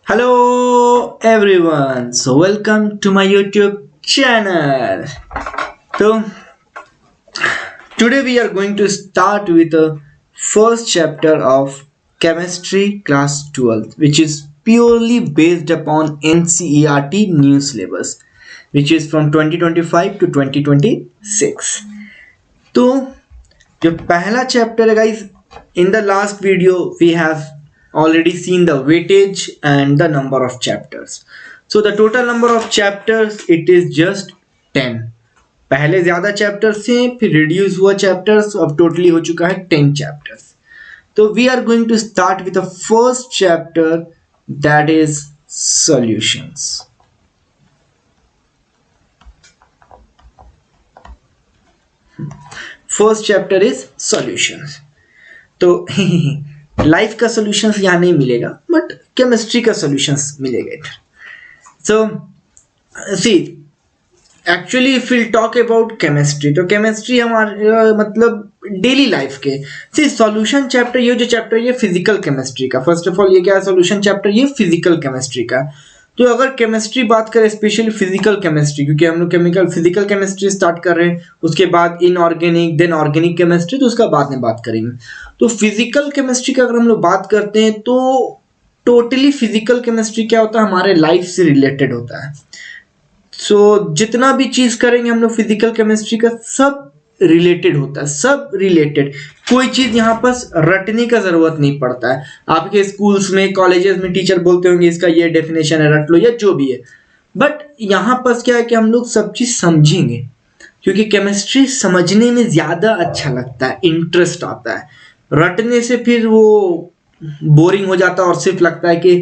Hello everyone, so welcome to my YouTube channel. So today we are going to start with the first chapter of chemistry class 12, which is purely based upon NCERT new syllabus, which is from 2025 to 2026. तो जो पहला chapter है guys, in the last video we have already seen the weightage and the number of chapters. So the total number of chapters it is just 10. पहले ज्यादा chapters थे, फिर reduce हुआ chapters, अब टोटली हो चुका है 10 चैप्टर्स. तो we are going to start with the first chapter, that is solutions. First chapter is solutions. तो लाइफ का सॉल्यूशंस यहाँ नहीं मिलेगा, बट केमिस्ट्री का सॉल्यूशंस मिलेगा इधर. So see actually if will talk about chemistry, तो केमिस्ट्री हमारे मतलब डेली लाइफ के. सी सॉल्यूशन चैप्टर, ये जो चैप्टर ये फिजिकल केमिस्ट्री का. फर्स्ट ऑफ ऑल ये क्या है, सॉल्यूशन चैप्टर ये फिजिकल केमिस्ट्री का. तो अगर केमिस्ट्री बात करें, स्पेशली फिजिकल केमिस्ट्री, क्योंकि हम लोग फिजिकल केमिस्ट्री स्टार्ट कर रहे हैं, उसके बाद इनऑर्गेनिक, देन ऑर्गेनिक केमिस्ट्री, तो उसका बाद में बात करेंगे. तो फिजिकल केमिस्ट्री का अगर हम लोग बात करते हैं तो टोटली फिजिकल केमिस्ट्री क्या होता है, हमारे लाइफ से रिलेटेड होता है. सो जितना भी चीज करेंगे हम लोग फिजिकल केमिस्ट्री का, सब रिलेटेड होता है, सब रिलेटेड. कोई चीज यहाँ पर रटने का जरूरत नहीं पड़ता है. आपके स्कूल्स में, कॉलेजेस में टीचर बोलते होंगे इसका ये डेफिनेशन है, रट लो, या जो भी है. बट यहाँ पर क्या है कि हम लोग सब चीज समझेंगे, क्योंकि केमिस्ट्री समझने में ज्यादा अच्छा लगता है, इंटरेस्ट आता है. रटने से फिर वो बोरिंग हो जाता है और सिर्फ लगता है कि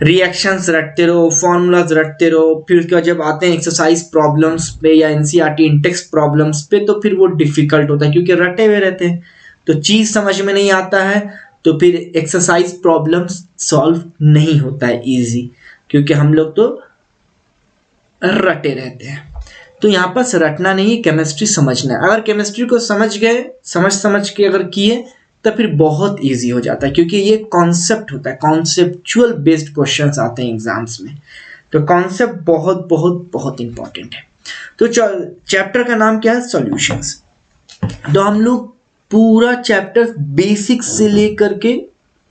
रिएक्शंस रटते रहो, फॉर्मूलाज रटते रहो. फिर उसके बाद जब आते हैं एक्सरसाइज प्रॉब्लम्स पे या एनसीईआरटी इंटेक्स्ट प्रॉब्लम्स पे, तो फिर वो डिफिकल्ट होता है, क्योंकि रटे हुए रहते हैं तो चीज समझ में नहीं आता है. तो फिर एक्सरसाइज प्रॉब्लम्स सॉल्व नहीं होता है इजी, क्योंकि हम लोग तो रटे रहते हैं. तो यहाँ पर रटना नहीं, केमिस्ट्री समझना है. अगर केमिस्ट्री को समझ गए, समझ के अगर किए, तो फिर बहुत इजी हो जाता है, क्योंकि ये कॉन्सेप्ट होता है, कॉन्सेप्चुअल बेस्ड क्वेश्चंस आते हैं एग्जाम्स में. तो कॉन्सेप्ट बहुत बहुत बहुत इंपॉर्टेंट है. तो चैप्टर का नाम क्या है, सॉल्यूशंस. तो हम लोग पूरा चैप्टर बेसिक से लेकर के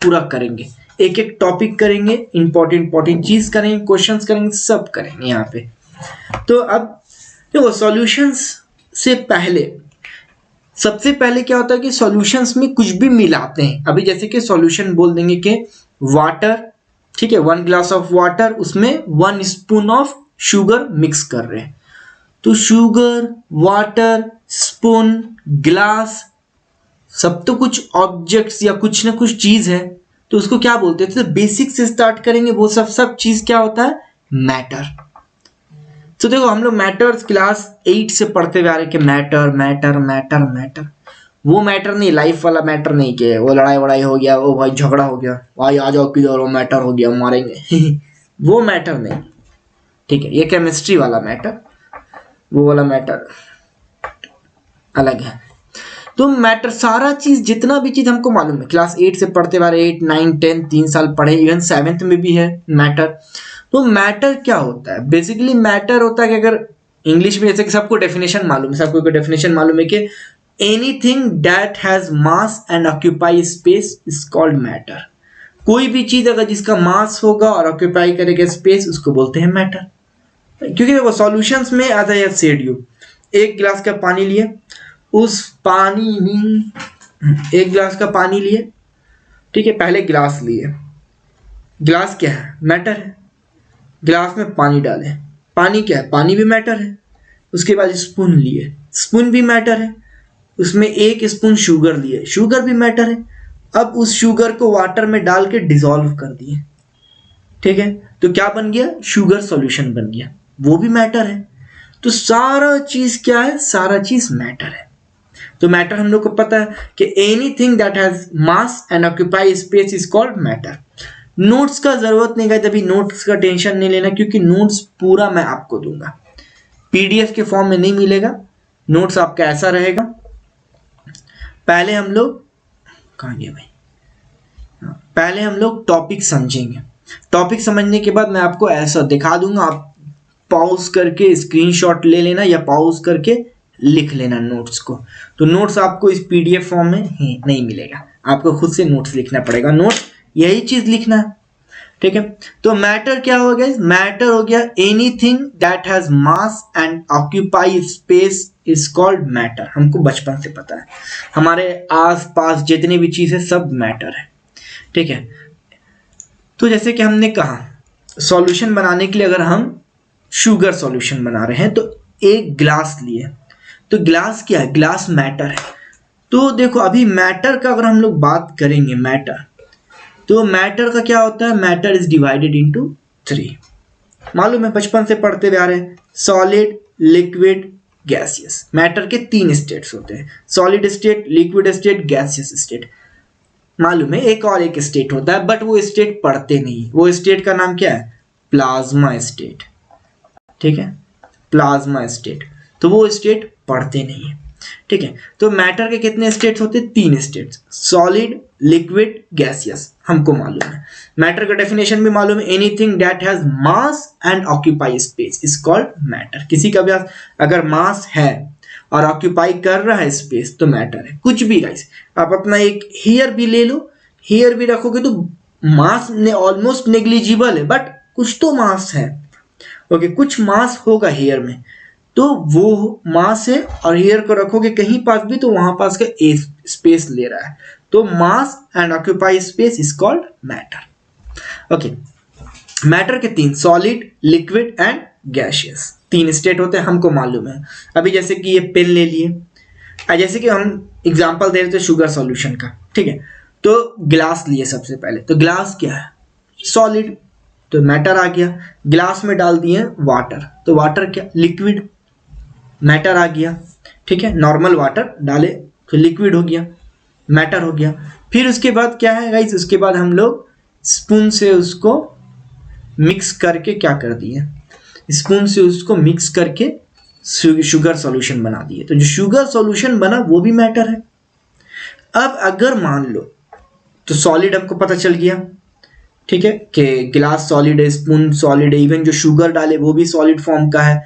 पूरा करेंगे, एक एक टॉपिक करेंगे, इंपॉर्टेंट चीज करेंगे, क्वेश्चंस करेंगे, सब करेंगे यहाँ पे. तो अब देखो, सॉल्यूशंस से पहले सबसे पहले क्या होता है कि सॉल्यूशंस में कुछ भी मिलाते हैं. अभी जैसे कि सॉल्यूशन बोल देंगे कि वाटर, ठीक है, 1 ग्लास ऑफ वाटर, उसमें 1 स्पून ऑफ शुगर मिक्स कर रहे हैं. तो शुगर, वाटर, स्पून, ग्लास, सब तो कुछ ऑब्जेक्ट्स या कुछ ना कुछ चीज है, तो उसको क्या बोलते हैं. तो बेसिक से स्टार्ट करेंगे, वो सब चीज क्या होता है, मैटर. तो देखो, हम लोग मैटर्स क्लास 8 से पढ़ते हुए आ रहे कि मैटर. वो मैटर नहीं, लाइफ वाला मैटर नहीं कि वो लड़ाई हो गया, वो भाई झगड़ा हो गया, भाई आ जाओ किधर, वो मैटर हो गया, मारेंगे. वो मैटर नहीं, ठीक है. ये केमिस्ट्री वाला मैटर, वो वाला मैटर अलग है. तो मैटर सारा चीज, जितना भी चीज हमको मालूम है, क्लास 8 से पढ़ते हुए 8, 9, 10 3 साल पढ़े, इवन 7th में भी है मैटर. तो मैटर क्या होता है, बेसिकली मैटर होता है कि अगर इंग्लिश में जैसे कि सबको डेफिनेशन मालूम है, सबको डेफिनेशन मालूम है कि anything that has mass and occupy space is called matter. कोई भी चीज अगर जिसका मास होगा और ऑक्यूपाई करेगा स्पेस, उसको बोलते हैं मैटर. क्योंकि देखो, सॉल्यूशंस में as I have said you, 1 गिलास का पानी लिए, उस पानी में 1 गिलास का पानी लिए, ठीक है, पहले गिलास लिए. गिलास क्या है, मैटर है. गिलास में पानी डाले, पानी क्या है, पानी भी मैटर है. उसके बाद स्पून लिए, स्पून भी मैटर है. उसमें 1 स्पून शुगर लिए, शुगर भी मैटर है. अब उस शुगर को वाटर में डाल के डिसॉल्व कर दिए, ठीक है, तो क्या बन गया, शुगर सॉल्यूशन बन गया, वो भी मैटर है. तो सारा चीज क्या है, सारा चीज मैटर है. तो मैटर हम लोग को पता है कि anything that has mass and occupy space is called matter. Notes का जरूरत नहीं है, तभी नोट्स का टेंशन नहीं लेना, क्योंकि नोट्स पूरा मैं आपको दूंगा, पीडीएफ के फॉर्म में नहीं मिलेगा. नोट्स आपका ऐसा रहेगा. पहले हम लोग कहाँ गए भाई, पहले हम लोग टॉपिक समझेंगे. टॉपिक समझने के बाद मैं आपको ऐसा दिखा दूंगा, आप पॉज करके स्क्रीनशॉट ले लेना या पॉज करके लिख लेना नोट्स को। तो नोट्स आपको इस पीडीएफ फॉर्म में ही नहीं मिलेगा, आपको खुद से नोट्स लिखना पड़ेगा। नोट्स यही चीज लिखना है, ठीक है। तो मैटर क्या हो गया? मैटर हो गया anything that has mass and occupy space is called matter. हमको बचपन से पता है, हमारे आसपास जितनी भी चीज है सब मैटर है, ठीक है। तो जैसे कि हमने कहा सॉल्यूशन बनाने के लिए अगर हम शुगर सॉल्यूशन बना रहे हैं तो एक ग्लास लिए, तो ग्लास क्या है? ग्लास मैटर है। तो देखो अभी मैटर का अगर हम लोग बात करेंगे, मैटर, तो मैटर का क्या होता है? Matter is divided into 3। मालूम है, बचपन से पढ़ते हुए आ रहे हैं, सॉलिड, लिक्विड, गैसियस। मैटर के 3 स्टेट्स होते हैं, solid state, liquid state, gaseous state. मालूम है एक और एक स्टेट होता है, बट वो स्टेट पढ़ते नहीं। वो स्टेट का नाम क्या है? प्लाज्मा स्टेट, ठीक है, प्लाज्मा स्टेट। तो वो स्टेट पढ़ते नहीं है, ठीक है। तो मैटर के कितने स्टेट्स होते हैं? 3 स्टेट्स, सॉलिड, लिक्विड, गैसियस, हमको मालूम है। मैटर का डेफिनेशन भी मालूम है, anything that has mass and occupy space is called matter. किसी का भी अगर मास है और ऑक्यूपाई कर रहा है स्पेस तो मैटर है। कुछ भी गाइस, आप अपना एक हेयर भी ले लो, हेयर भी रखोगे तो मास ने ऑलमोस्ट नेग्लिजिबल है, बट कुछ तो मास है, ओके, कुछ मास होगा हेयर में, तो वो मास है और हेयर को रखोगे कहीं पास भी तो वहां पास का स्पेस ले रहा है, तो mass and occupy space is called matter, okay. Matter के 3, solid, liquid and gaseous, 3 state होते हैं, हमको मालूम है। अभी जैसे कि ये पेन ले लिए, जैसे कि हम एग्जांपल दे रहे थे शुगर सॉल्यूशन का, ठीक है। तो ग्लास लिए सबसे पहले, तो ग्लास क्या है? सॉलिड, तो मैटर आ गया। ग्लास में डाल दिए वाटर, तो वाटर क्या? लिक्विड, मैटर आ गया, ठीक है। नॉर्मल वाटर डाले तो लिक्विड हो गया, मैटर हो गया। फिर उसके बाद क्या है गाइस? उसके बाद हम लोग स्पून से उसको मिक्स करके क्या कर दिए? स्पून से उसको मिक्स करके शुगर सॉल्यूशन बना दिए। तो जो शुगर सॉल्यूशन बना वो भी मैटर है। अब अगर मान लो, तो सॉलिड हमको पता चल गया, ठीक है, कि गिलास सॉलिड है, स्पून सॉलिड है, इवन जो शुगर डाले वो भी सॉलिड फॉर्म का है,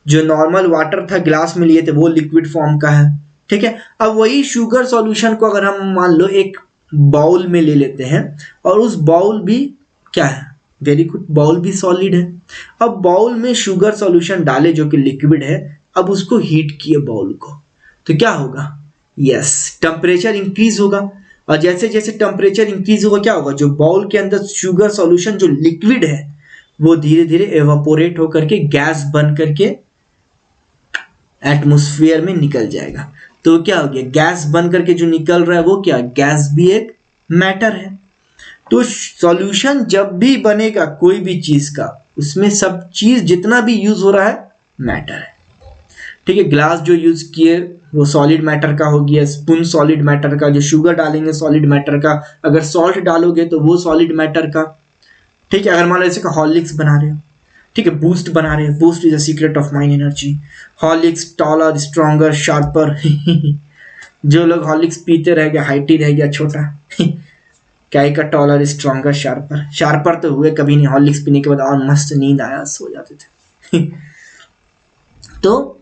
जो नॉर्मल वाटर था ग्लास में लिए थे वो लिक्विड फॉर्म का है, ठीक है। अब वही शुगर सॉल्यूशन को अगर हम मान लो एक बाउल में ले लेते हैं और उस बाउल भी क्या है? वेरी गुड, बाउल भी सॉलिड है। अब बाउल में शुगर सॉल्यूशन डाले जो कि लिक्विड है, अब उसको हीट किए बाउल को, तो क्या होगा? यस, टेम्परेचर इंक्रीज होगा, और जैसे जैसे टेम्परेचर इंक्रीज होगा क्या होगा? जो बाउल के अंदर शुगर सॉल्यूशन जो लिक्विड है वो धीरे धीरे एवापोरेट होकर के गैस बन करके एटमॉस्फेयर में निकल जाएगा। तो क्या हो गया? गैस बन करके जो निकल रहा है वो क्या? गैस भी एक मैटर है। तो सॉल्यूशन जब भी बनेगा कोई भी चीज का, उसमें सब चीज जितना भी यूज हो रहा है मैटर है, ठीक है। ग्लास जो यूज किए वो सॉलिड मैटर का हो गया, स्पून सॉलिड मैटर का, जो शुगर डालेंगे सॉलिड मैटर का, अगर सॉल्ट डालोगे तो वो सॉलिड मैटर का, ठीक है। अगर मान लो जैसे हॉर्लिक्स बना रहे हो, ठीक है, बूस्ट बना रहे हैं, boost is the secret of mind energy, Horlicks taller stronger sharper जो लोग हॉर्लिक्स पीते रह गया हाइट ही रह गया छोटा क्या का टॉलर स्ट्रॉन्गर शार्पर, शार्पर तो हुए कभी नहीं, हॉर्लिक्स पीने के बाद और मस्त नींद आया, सो जाते थे तो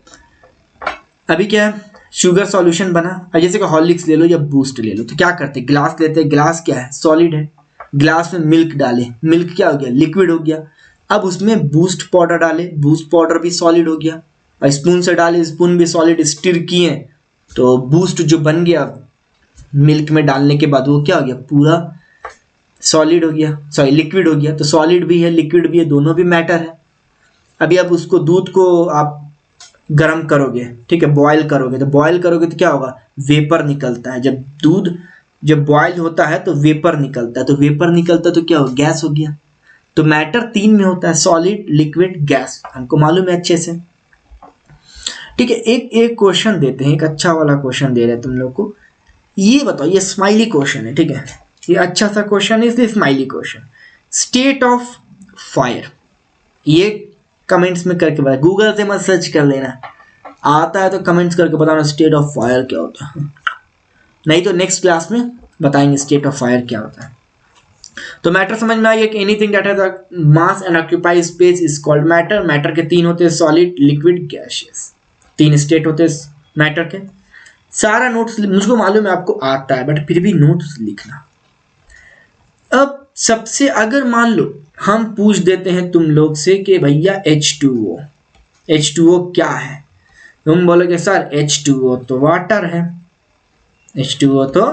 अभी क्या है? शुगर सॉल्यूशन बना, जैसे कि हॉर्लिक्स ले लो या बूस्ट ले लो, तो क्या करते? ग्लास लेते हैं, ग्लास क्या है? सॉलिड है। ग्लास में मिल्क डाले, मिल्क क्या हो गया? लिक्विड हो गया। अब उसमें बूस्ट पाउडर डाले, बूस्ट पाउडर भी सॉलिड हो गया, और स्पून से डाले, स्पून भी सॉलिड, स्टिर किए तो बूस्ट जो बन गया मिल्क में डालने के बाद वो क्या हो गया? पूरा सॉलिड हो गया, सॉरी लिक्विड हो गया। तो सॉलिड भी है लिक्विड भी है, दोनों भी मैटर है। अभी अब उसको दूध को आप गर्म करोगे, ठीक है, बॉयल करोगे, तो बॉयल करोगे तो क्या होगा? वेपर निकलता है। जब दूध जब बॉयल होता है तो वेपर निकलता है, तो वेपर निकलता है तो क्या होगा? गैस हो गया। तो मैटर 3 में होता है, सॉलिड, लिक्विड, गैस, हमको मालूम है अच्छे से, ठीक है। एक क्वेश्चन देते हैं, एक अच्छा वाला क्वेश्चन दे रहे हैं तुम लोग को। ये बताओ, ये स्माइली क्वेश्चन है, ठीक है, ये अच्छा सा क्वेश्चन है इसलिए smiley question. State of fire, ये कमेंट्स में करके बताओ, गूगल से मत सर्च कर लेना, आता है तो कमेंट्स करके बताना स्टेट ऑफ फायर क्या होता है, नहीं तो नेक्स्ट क्लास में बताएंगे स्टेट ऑफ फायर क्या होता है। तो मैटर समझ में आइए कि anything that has a mass and occupy space is called matter. Matter के तीन होते हैं, सॉलिड, लिक्विड, गैसियस। तीन स्टेट होते हैं मैटर के। सारा नोट्स मुझको मालूम है आपको आता है, बट फिर भी नोट्स लिखना। अब सबसे अगर मान लो हम पूछ देते हैं तुम लोग से कि भैया H2O, H2O क्या है, तुम बोलोगे सर H2O तो वाटर है, H2O तो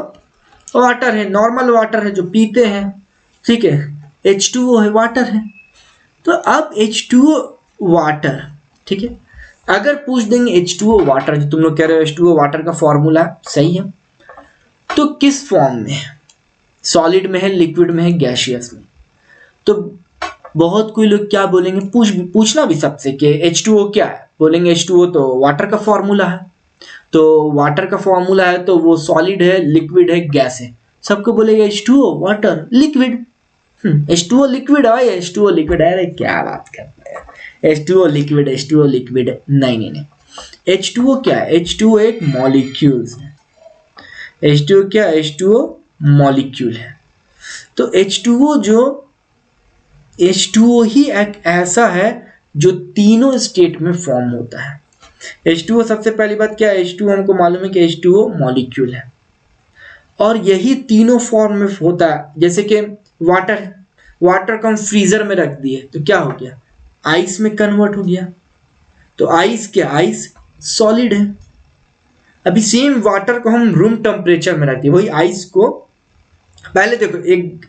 वाटर है, नॉर्मल वाटर है जो पीते हैं, ठीक है, H2O है, वाटर है। तो अब H2O वाटर, ठीक है, अगर पूछ देंगे H2O वाटर, जो तुम लोग कह रहे हो H2O वाटर का फॉर्मूला सही है, तो किस फॉर्म में है, सॉलिड में है, लिक्विड में है, गैसियस में। तो बहुत कोई लोग क्या बोलेंगे, पूछना भी सबसे कि H2O क्या है, बोलेंगे H2O तो वाटर का फॉर्मूला है। तो वाटर का फॉर्मूला है तो वो सॉलिड है, लिक्विड है, गैस है। सबको बोलेगा H2O water, liquid. H2O liquid है, H2O लिक्विड है, अरे क्या बात करते हैं, H2O लिक्विड, H2O लिक्विड, नहीं नहीं नहीं। H2O क्या है, H2O एक मॉलिक्यूल्स है। H2O क्या, H2O मॉलिक्यूल है। तो H2O ही एक ऐसा है जो तीनों स्टेट में फॉर्म होता है। H2O सबसे पहली बात क्या है, H2O हमको मालूम है कि H2O मॉलिक्यूल है और यही तीनों फॉर्म में होता है। जैसे कि वाटर है, वाटर को हम फ्रीजर में रख दिए तो क्या हो गया, आइस में कन्वर्ट हो गया। तो आइस क्या, आइस सॉलिड है। अभी सेम वाटर को हम रूम टेम्परेचर में रख दिए, वही आइस को, पहले देखो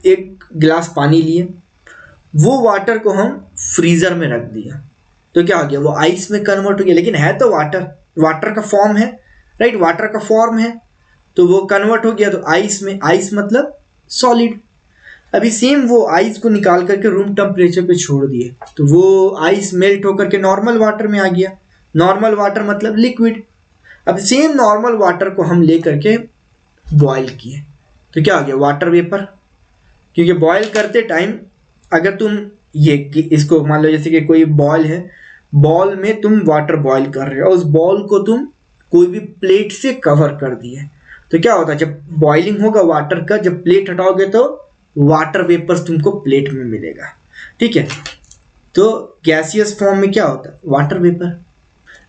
एक गिलास पानी लिए, वो वाटर को हम फ्रीजर में रख दिया तो क्या हो गया, वो आइस में कन्वर्ट हो गया, लेकिन है तो वाटर, वाटर का फॉर्म है, राइट, वाटर का फॉर्म है, तो वो कन्वर्ट हो गया तो आइस में, आइस मतलब सॉलिड। अभी सेम वो आइस को निकाल करके रूम टेम्परेचर पे छोड़ दिए तो वो आइस मेल्ट होकर के नॉर्मल वाटर में आ गया, नॉर्मल वाटर मतलब लिक्विड। अब सेम नॉर्मल वाटर को हम ले करके बॉयल किए तो क्या हो गया, वाटर वेपर। क्योंकि बॉयल करते टाइम अगर तुम ये इसको मान लो जैसे कि कोई बॉल है, बॉल में तुम वाटर बॉयल कर रहे हो, उस बॉल को तुम कोई भी प्लेट से कवर कर दिए तो क्या होता है, जब बॉइलिंग होगा वाटर का, जब प्लेट हटाओगे तो वाटर वेपर्स तुमको प्लेट में मिलेगा, ठीक है। तो गैसियस फॉर्म में क्या होता है, वाटर वेपर।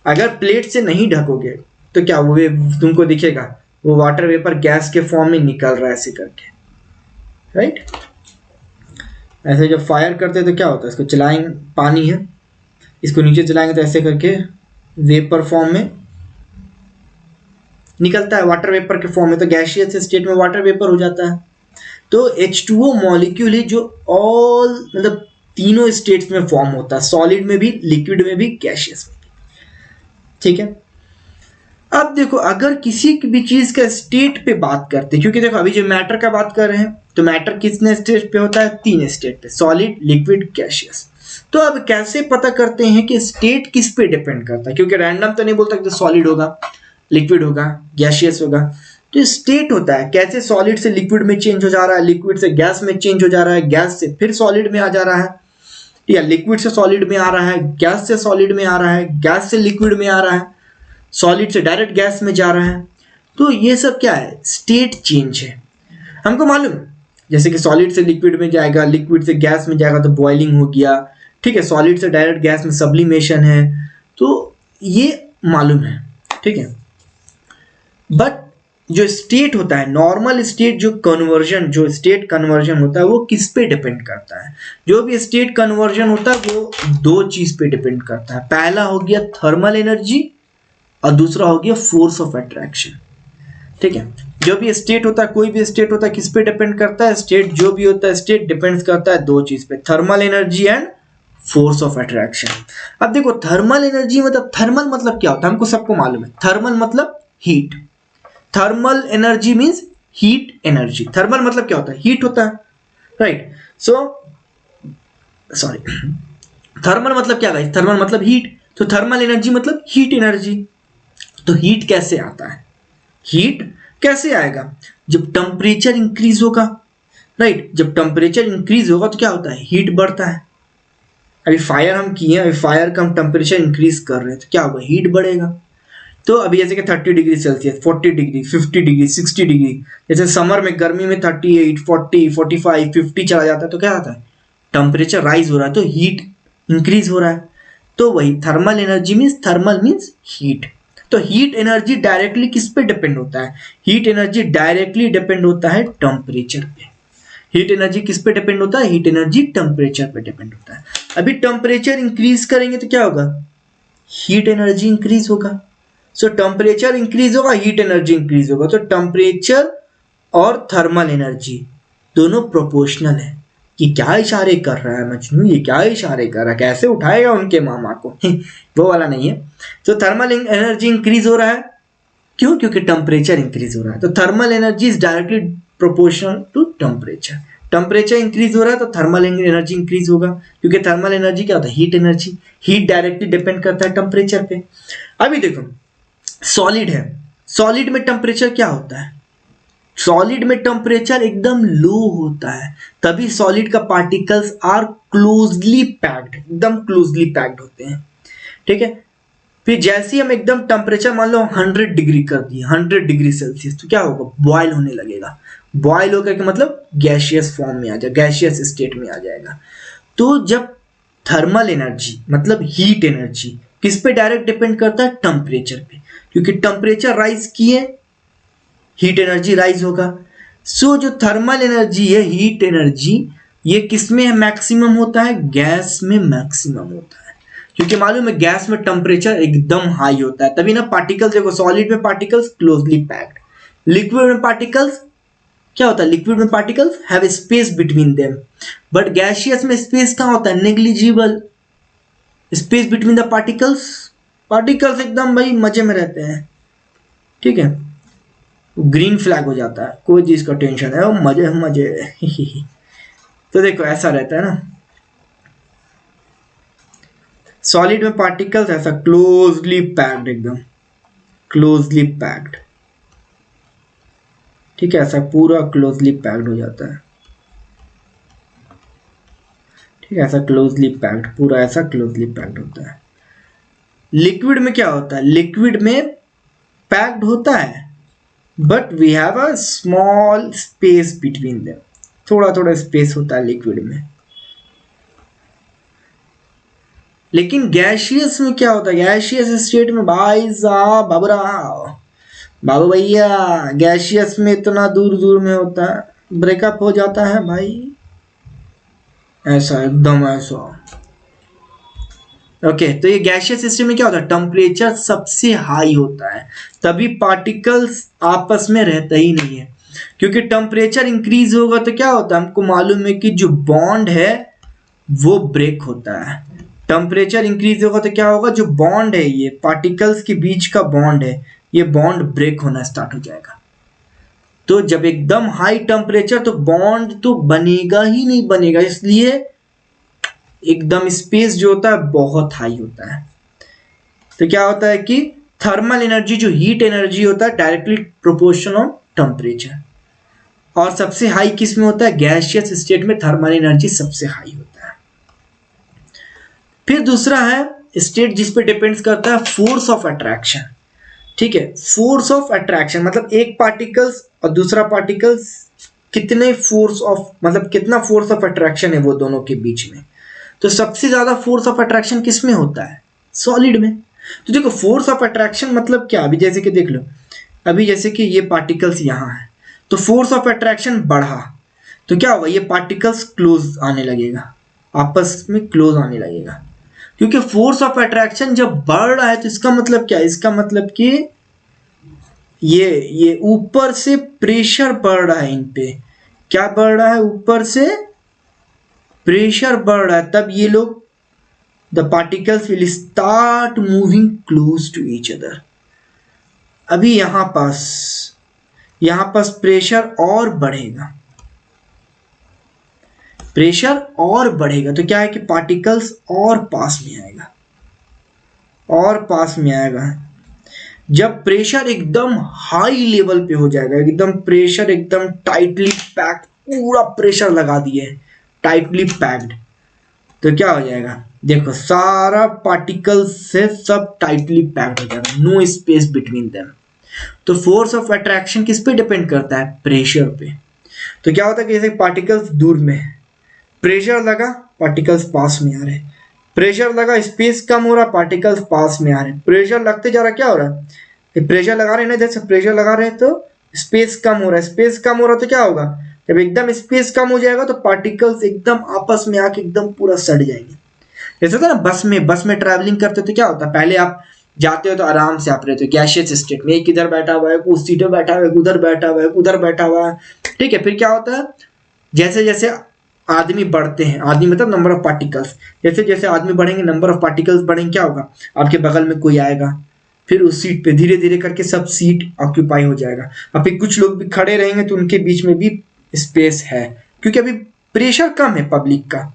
अगर प्लेट से नहीं ढकोगे तो क्या वो तुमको दिखेगा, वो वाटर वेपर गैस के फॉर्म में निकल रहा है ऐसे करके, राइट। ऐसे जब फायर करते हैं तो क्या होता है, इसको चलाएंगे, पानी है, इसको नीचे चलाएंगे तो ऐसे करके वेपर फॉर्म में निकलता है, वाटर वेपर के फॉर्म में, तो गैसियस स्टेट में वाटर वेपर हो जाता है। तो H2O मॉलिक्यूल है जो ऑल मतलब तीनों स्टेट्स में फॉर्म होता है, सॉलिड में भी, लिक्विड में भी, गैसियस में भी, ठीक है। अब देखो अगर किसी भी चीज का स्टेट पे बात करते हैं, क्योंकि देखो अभी जो मैटर का बात कर रहे हैं तो मैटर कितने स्टेट पे होता है, तीन स्टेट पे, सॉलिड, लिक्विड, गैसियस। तो अब कैसे पता करते हैं कि स्टेट किस पे डिपेंड करता है, क्योंकि रैंडम तो नहीं बोल सकते सॉलिड होगा, लिक्विड होगा, गैसियस होगा। तो स्टेट होता है कैसे सॉलिड से लिक्विड में चेंज हो जा रहा है, लिक्विड से गैस में चेंज हो जा रहा है, गैस से फिर सॉलिड में आ जा रहा है, या लिक्विड से सॉलिड में आ रहा है, गैस से सॉलिड में आ रहा है, गैस से लिक्विड में आ रहा है, सॉलिड से डायरेक्ट गैस में जा रहा है। तो ये सब क्या है, स्टेट चेंज है। हमको मालूम जैसे कि सॉलिड से लिक्विड में जाएगा, लिक्विड से गैस में जाएगा तो बॉइलिंग हो गया, ठीक है, सॉलिड से डायरेक्ट गैस में सब्लिमेशन है, तो ये मालूम है, ठीक है। बट जो स्टेट होता है, नॉर्मल स्टेट, जो कन्वर्जन, जो स्टेट कन्वर्जन होता है वो किस पे डिपेंड करता है, जो भी स्टेट कन्वर्जन होता है वो दो चीज पे डिपेंड करता है। पहला हो गया थर्मल एनर्जी और दूसरा हो गया फोर्स ऑफ अट्रैक्शन, ठीक है। जो भी स्टेट होता है, कोई भी स्टेट होता है, किस पे डिपेंड करता है, स्टेट जो भी होता है, स्टेट डिपेंड्स करता है दो चीज पे, thermal energy and force of attraction. अब देखो थर्मल एनर्जी मतलब, थर्मल मतलब क्या होता है, हमको सबको मालूम है, थर्मल मतलब heat, thermal energy means heat energy. Thermal मतलब क्या होता है, हीट होता है, राइट। सो सॉरी, थर्मल मतलब क्या गाइस, थर्मल मतलब हीट, तो थर्मल एनर्जी मतलब हीट एनर्जी। तो हीट कैसे आता है, हीट कैसे आएगा, जब टेम्परेचर इंक्रीज होगा, राइट। जब टेम्परेचर इंक्रीज होगा तो क्या होता है, हीट बढ़ता है। अभी फायर हम किए, अभी फायर का हम टेम्परेचर इंक्रीज कर रहे हैं तो क्या होगा, हीट बढ़ेगा। तो अभी जैसे कि 30 degree Celsius, 40 degree, 50 degree, 60 degree, जैसे समर में, गर्मी में 38, 40, 45, 50 चला जाता है तो क्या आता है, टेम्परेचर राइज हो रहा है, तो हीट इंक्रीज हो रहा है। तो वही thermal energy means, thermal means heat. तो हीट एनर्जी डायरेक्टली किस पे डिपेंड होता है, हीट एनर्जी डायरेक्टली डिपेंड होता है टेम्परेचर पे। हीट एनर्जी किस पे डिपेंड होता है, हीट एनर्जी टेम्परेचर पे डिपेंड होता है। अभी टेम्परेचर इंक्रीज करेंगे तो क्या होगा, हीट एनर्जी इंक्रीज होगा। सो टेम्परेचर इंक्रीज होगा, हीट एनर्जी इंक्रीज होगा। तो टेम्परेचर और थर्मल एनर्जी दोनों प्रोपोर्शनल है। ये क्या इशारे कर रहा है मजनू, ये क्या इशारे कर रहा है, कैसे उठाएगा उनके मामा को वो वाला नहीं है। तो थर्मल एनर्जी इंक्रीज हो रहा है, क्यों, क्योंकि टेम्परेचर इंक्रीज हो रहा है। तो thermal energy is directly proportional to temperature. Temperature increase हो रहा है तो थर्मल एनर्जी इंक्रीज होगा, क्योंकि थर्मल एनर्जी क्या होता है, heat energy. Heat directly depend करता है टेम्परेचर पे। अभी देखो सॉलिड है, सॉलिड में टेम्परेचर क्या होता है, सॉलिड में टेम्परेचर एकदम लो होता है, तभी सॉलिड का पार्टिकल्स आर क्लोजली पैक्ड, एकदम क्लोजली पैक्ड होते हैं। ठीक है, फिर जैसे ही हम एकदम टेम्परेचर मान लो 100 डिग्री कर दिए, 100 डिग्री सेल्सियस, तो क्या होगा, बॉयल होने लगेगा। बॉयल होकर के मतलब गैसियस फॉर्म में आ जाएगा, गैसियस स्टेट में आ जाएगा। तो जब थर्मल एनर्जी मतलब हीट एनर्जी किस पे डायरेक्ट डिपेंड करता है, टेम्परेचर पे, क्योंकि टेम्परेचर राइज किए हीट एनर्जी राइज होगा। सो जो थर्मल एनर्जी है, हीट एनर्जी, ये किस में मैक्सिमम होता है, गैस में मैक्सिमम होता है, क्योंकि मालूम है गैस में टेम्परेचर एकदम हाई होता है, तभी ना पार्टिकल्स, देखो सॉलिड में पार्टिकल्स क्लोजली पैक्ड, लिक्विड में पार्टिकल्स क्या होता है, लिक्विड में particles have space between them, but gaseous में स्पेस कहाँ होता है, negligible space between the particles. Particles एकदम भाई मजे में रहते हैं। ठीक है, ग्रीन फ्लैग हो जाता है, कोई चीज का टेंशन है, वो मजे मजे तो देखो ऐसा रहता है ना, सॉलिड में पार्टिकल्स ऐसा क्लोजली पैक्ड, एकदम क्लोजली पैक्ड। ठीक है, ऐसा पूरा क्लोजली पैक्ड हो जाता है। ठीक है, ऐसा क्लोजली पैक्ड, पूरा ऐसा क्लोजली पैक्ड होता है। लिक्विड में क्या होता है, लिक्विड में पैक्ड होता है but we have a small space between them, थोड़ा थोड़ा स्पेस होता है लिक्विड में। लेकिन गैसियस में क्या होता है, गैसियस स्टेट में भाई साहब बाबू भैया, गैसियस में इतना दूर दूर में होता है, ब्रेकअप हो जाता है भाई, ऐसा एकदम ऐसा। ओके, तो ये गैसियस सिस्टम में क्या होता है, टेम्परेचर सबसे हाई होता है, तभी पार्टिकल्स आपस में रहता ही नहीं है, क्योंकि टेम्परेचर इंक्रीज होगा तो क्या होता है, हमको मालूम है कि जो बॉन्ड है वो ब्रेक होता है। टेम्परेचर इंक्रीज होगा तो क्या होगा, जो बॉन्ड है, ये पार्टिकल्स के बीच का बॉन्ड है, ये बॉन्ड ब्रेक होना स्टार्ट हो जाएगा। तो जब एकदम हाई टेम्परेचर, तो बॉन्ड तो बनेगा ही नहीं बनेगा, इसलिए एकदम स्पेस जो होता है बहुत हाई होता है। तो क्या होता है कि थर्मल एनर्जी जो हीट एनर्जी होता है डायरेक्टली प्रोपोर्शनल ऑफ टेम्परेचर, और सबसे हाई किस में होता है, गैसियस स्टेट में थर्मल एनर्जी सबसे हाई होता है। फिर दूसरा है स्टेट जिस पे डिपेंड्स करता है फोर्स ऑफ अट्रैक्शन। ठीक है, फोर्स ऑफ अट्रैक्शन मतलब एक पार्टिकल्स और दूसरा पार्टिकल्स कितने फोर्स ऑफ, मतलब कितना फोर्स ऑफ अट्रैक्शन है वो दोनों के बीच में। तो सबसे ज्यादा फोर्स ऑफ अट्रैक्शन किस में होता है, सॉलिड में। तो देखो फोर्स ऑफ अट्रैक्शन मतलब क्या, अभी जैसे कि देख लो, अभी जैसे कि ये पार्टिकल्स यहाँ है, तो फोर्स ऑफ अट्रैक्शन बढ़ा तो क्या होगा, ये पार्टिकल्स क्लोज आने लगेगा, आपस में क्लोज आने लगेगा, क्योंकि फोर्स ऑफ अट्रैक्शन जब बढ़ रहा है तो इसका मतलब क्या है, इसका मतलब कि ये ऊपर से प्रेशर बढ़ रहा है इन पे। क्या बढ़ रहा है, ऊपर से प्रेशर बढ़ रहा है, तब ये लोग the particles will start moving close to each other. अभी यहां पास प्रेशर और बढ़ेगा, प्रेशर और बढ़ेगा तो क्या है कि पार्टिकल्स और पास में आएगा, और पास में आएगा। जब प्रेशर एकदम हाई लेवल पे हो जाएगा, एकदम प्रेशर एकदम टाइटली पैक्ड, पूरा प्रेशर लगा दिए टाइटली पैक्ड, तो क्या हो जाएगा, देखो सारा पार्टिकल से सब टाइटली पैक्ड हो जाएगा, नो स्पेस बिटवीन देम। तो फोर्स ऑफ अट्रैक्शन किस पे डिपेंड करता है? प्रेशर पे। तो क्या होता है कि जैसे पार्टिकल्स दूर में है, प्रेशर लगा पार्टिकल्स पास में आ रहे हैं, प्रेशर लगा स्पेस कम हो रहा, पार्टिकल्स पास में आ रहे हैं, प्रेशर लगते जा रहा, क्या हो रहा है? प्रेशर लगा रहे हैं ना, जैसे प्रेशर लगा रहे हैं तो स्पेस कम हो रहा है, स्पेस कम हो रहा है तो क्या होगा? जब एकदम स्पेस कम हो जाएगा तो पार्टिकल्स एकदम आपस में आके एकदम पूरा सड़ जाएंगे। जैसे होता है ना बस में ट्रैवलिंग करते हो तो क्या होता है, पहले आप जाते हो तो आराम से आप रहते हो गैशियस स्टेट में, एक इधर बैठा हुआ है, उस सीट पे बैठा हुआ है, उधर बैठा हुआ है, उधर बैठा हुआ है, ठीक है। फिर क्या होता है, जैसे जैसे आदमी बढ़ते हैं, आदमी मतलब नंबर ऑफ पार्टिकल्स, जैसे जैसे आदमी बढ़ेंगे नंबर ऑफ पार्टिकल्स बढ़ेंगे, क्या होगा? आपके बगल में कोई आएगा, फिर उस सीट पे धीरे धीरे करके सब सीट ऑक्यूपाई हो जाएगा। अब फिर कुछ लोग भी खड़े रहेंगे तो उनके बीच में भी स्पेस है, क्योंकि अभी प्रेशर कम है पब्लिक का।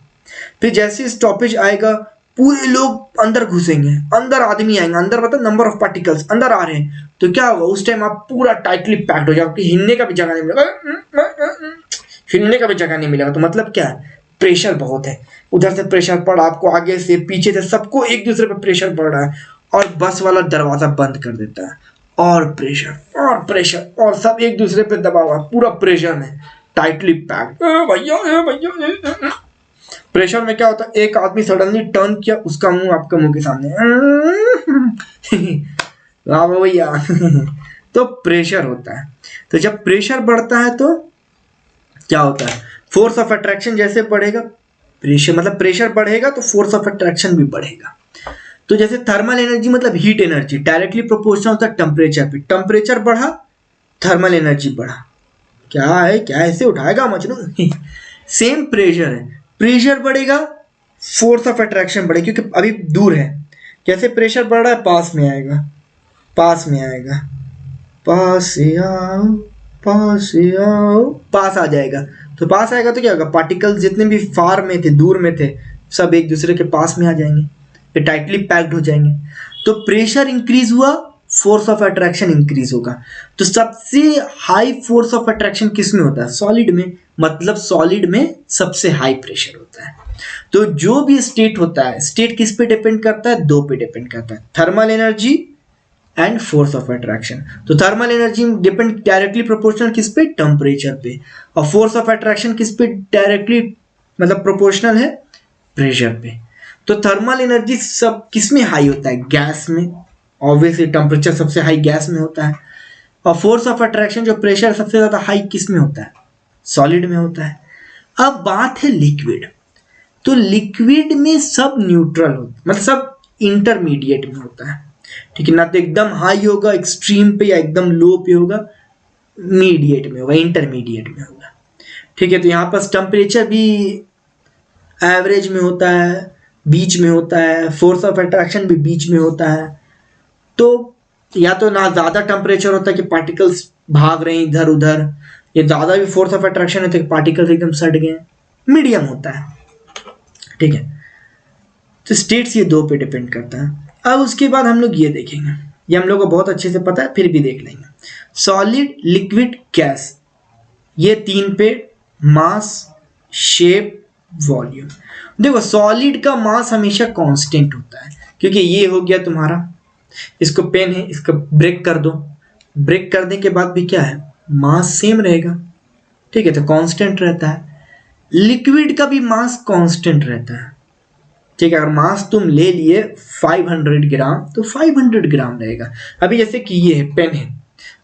फिर जैसे स्टॉपेज आएगा पूरे लोग अंदर घुसेंगे, अंदर आदमी आएंगे, अंदर मतलब नंबर ऑफ पार्टिकल्स अंदर आ रहे हैं, तो क्या होगा? उस टाइम आप पूरा टाइटली पैक्ड हो जाओगे, हिलने का भी जगह नहीं मिलेगा, हिलने का भी जगह नहीं मिलेगा। तो मतलब क्या है? प्रेशर बहुत है, उधर से प्रेशर पड़ा, आपको आगे से पीछे से सबको एक दूसरे पर प्रेशर पड़ रहा है, और बस वाला दरवाजा बंद कर देता है, और प्रेशर और सब एक दूसरे पे दबा हुआ, पूरा प्रेशर में टाइटली पैक्ड। भैया प्रेशर में क्या होता है, एक आदमी सडनली टर्न किया, उसका मुंह आपका मुंह के सामने, वाह भैया। तो प्रेशर होता है। तो जब प्रेशर बढ़ता है तो क्या होता है? फोर्स ऑफ अट्रैक्शन जैसे बढ़ेगा, प्रेशर मतलब प्रेशर बढ़ेगा तो फोर्स ऑफ अट्रैक्शन भी बढ़ेगा। तो जैसे थर्मल एनर्जी मतलब हीट एनर्जी डायरेक्टली प्रोपोर्शनल होता है टेम्परेचर पे, टेम्परेचर बढ़ा थर्मल एनर्जी बढ़ा। क्या है, क्या ऐसे उठाएगा मजनू? सेम प्रेशर है, प्रेशर बढ़ेगा फोर्स ऑफ अट्रैक्शन बढ़ेगा, क्योंकि अभी दूर है। जैसे प्रेशर बढ़ रहा है पास में आएगा, पास में आएगा, पास आओ पास आओ, पास आ जाएगा। तो पास आएगा तो क्या होगा? पार्टिकल्स जितने भी फार में थे, दूर में थे, सब एक दूसरे के पास में आ जाएंगे, ये टाइटली पैक्ड हो जाएंगे। तो प्रेशर इंक्रीज हुआ, फोर्स ऑफ अट्रैक्शन इंक्रीज होगा। तो सबसे हाई फोर्स ऑफ अट्रैक्शन किस में होता है? सॉलिड में, मतलब सॉलिड में सबसे हाई प्रेशर होता है। तो जो भी स्टेट होता है, स्टेट किस पे डिपेंड करता है? दो पे डिपेंड करता है, thermal energy and force of attraction. तो thermal energy depend directly proportional किस पे? टेम्परेचर पे। और फोर्स ऑफ अट्रैक्शन किस पे डायरेक्टली मतलब प्रोपोर्शनल है? प्रेशर पे। तो थर्मल एनर्जी सब किस में हाई होता है? गैस में, ऑब्वियसली टेम्परेचर सबसे हाई गैस में होता है। और फोर्स ऑफ अट्रैक्शन जो प्रेशर सबसे ज्यादा हाई किस में होता है? सॉलिड में होता है। अब बात है लिक्विड। तो लिक्विड में सब न्यूट्रल होता, मतलब सब इंटरमीडिएट में होता है, ठीक है ना? तो एकदम हाई होगा एक्सट्रीम पे या एकदम लो पे होगा, मीडिएट में होगा, इंटरमीडिएट में होगा, ठीक है। तो यहाँ पर टेम्परेचर भी एवरेज में होता है, बीच में होता है, फोर्स ऑफ अट्रैक्शन भी बीच में होता है। तो या तो ना ज़्यादा टेम्परेचर होता है कि पार्टिकल्स भाग रहे हैं इधर उधर, या ज़्यादा भी फोर्स ऑफ अट्रैक्शन होता है कि पार्टिकल्स एकदम सट गए, मीडियम होता है, ठीक है। तो स्टेट्स ये दो पे डिपेंड करता है। अब उसके बाद हम लोग ये देखेंगे, ये हम लोग को बहुत अच्छे से पता है, फिर भी देख लेंगे। सॉलिड, लिक्विड, गैस, ये तीन पे मास, शेप, वॉल्यूम। देखो सॉलिड का मास हमेशा कांस्टेंट होता है, क्योंकि ये हो गया तुम्हारा, इसको पेन है, इसको ब्रेक कर दो, ब्रेक करने के बाद भी क्या है? मास सेम रहेगा, ठीक है, तो कांस्टेंट रहता है। लिक्विड का भी मास कांस्टेंट रहता है, ठीक है। अगर मास तुम ले लिए 500 ग्राम तो 500 ग्राम रहेगा। अभी जैसे कि ये है पेन है,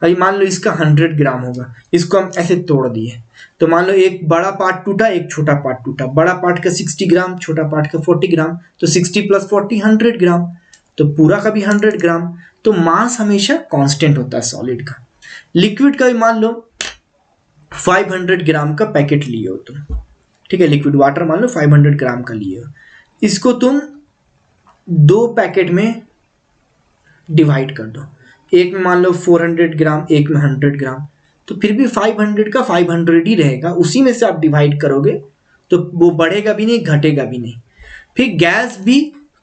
अभी मान लो इसका 100 ग्राम होगा, इसको हम ऐसे तोड़ दिए, तो मान लो एक बड़ा पार्ट टूटा, एक छोटा पार्ट टूटा, बड़ा पार्ट का 60 ग्राम, छोटा पार्ट का 40 ग्राम, तो 60 + 40 100 ग्राम, तो पूरा का भी 100 ग्राम। तो मास हमेशा कांस्टेंट होता है सॉलिड का। लिक्विड का भी मान लो 500 ग्राम का पैकेट लिए हो तुम, ठीक है, लिक्विड वाटर मान लो 500 ग्राम का लिए हो, इसको तुम दो पैकेट में डिवाइड कर दो, एक में मान लो 400 ग्राम, एक में 100 ग्राम, तो फिर भी 500 का 500 ही रहेगा, उसी में से आप डिवाइड करोगे तो वो बढ़ेगा भी नहीं घटेगा भी नहीं। फिर गैस भी